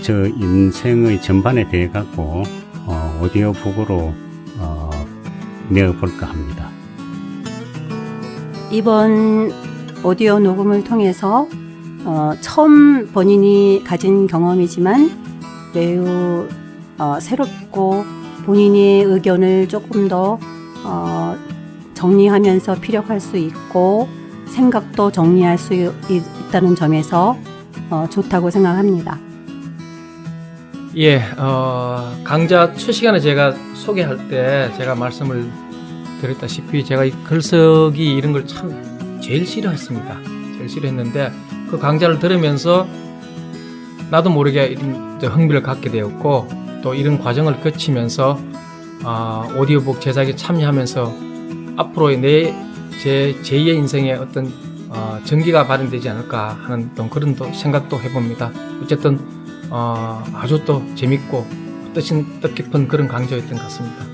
저 인생의 전반에 대해 갖고 오디오북으로 내어볼까 합니다. 이번 오디오 녹음을 통해서 처음 본인이 가진 경험이지만 매우 새롭고, 본인의 의견을 조금 더 정리하면서 피력할 수 있고 생각도 정리할 수 있다는 점에서 좋다고 생각합니다. 예, 강좌 첫 시간에 제가 소개할 때 제가 말씀을 드렸다시피 제가 이 글쓰기 이런 걸 참 제일 싫어했습니다. 제일 싫어했는데 그 강좌를 들으면서 나도 모르게 이런 흥미를 갖게 되었고, 또 이런 과정을 거치면서 오디오북 제작에 참여하면서 앞으로의 제 제2의 인생에 어떤 전기가 발현되지 않을까 하는 그런 생각도 해봅니다. 어쨌든 아주 또 재밌고 뜻깊은 그런 강좌였던 것 같습니다.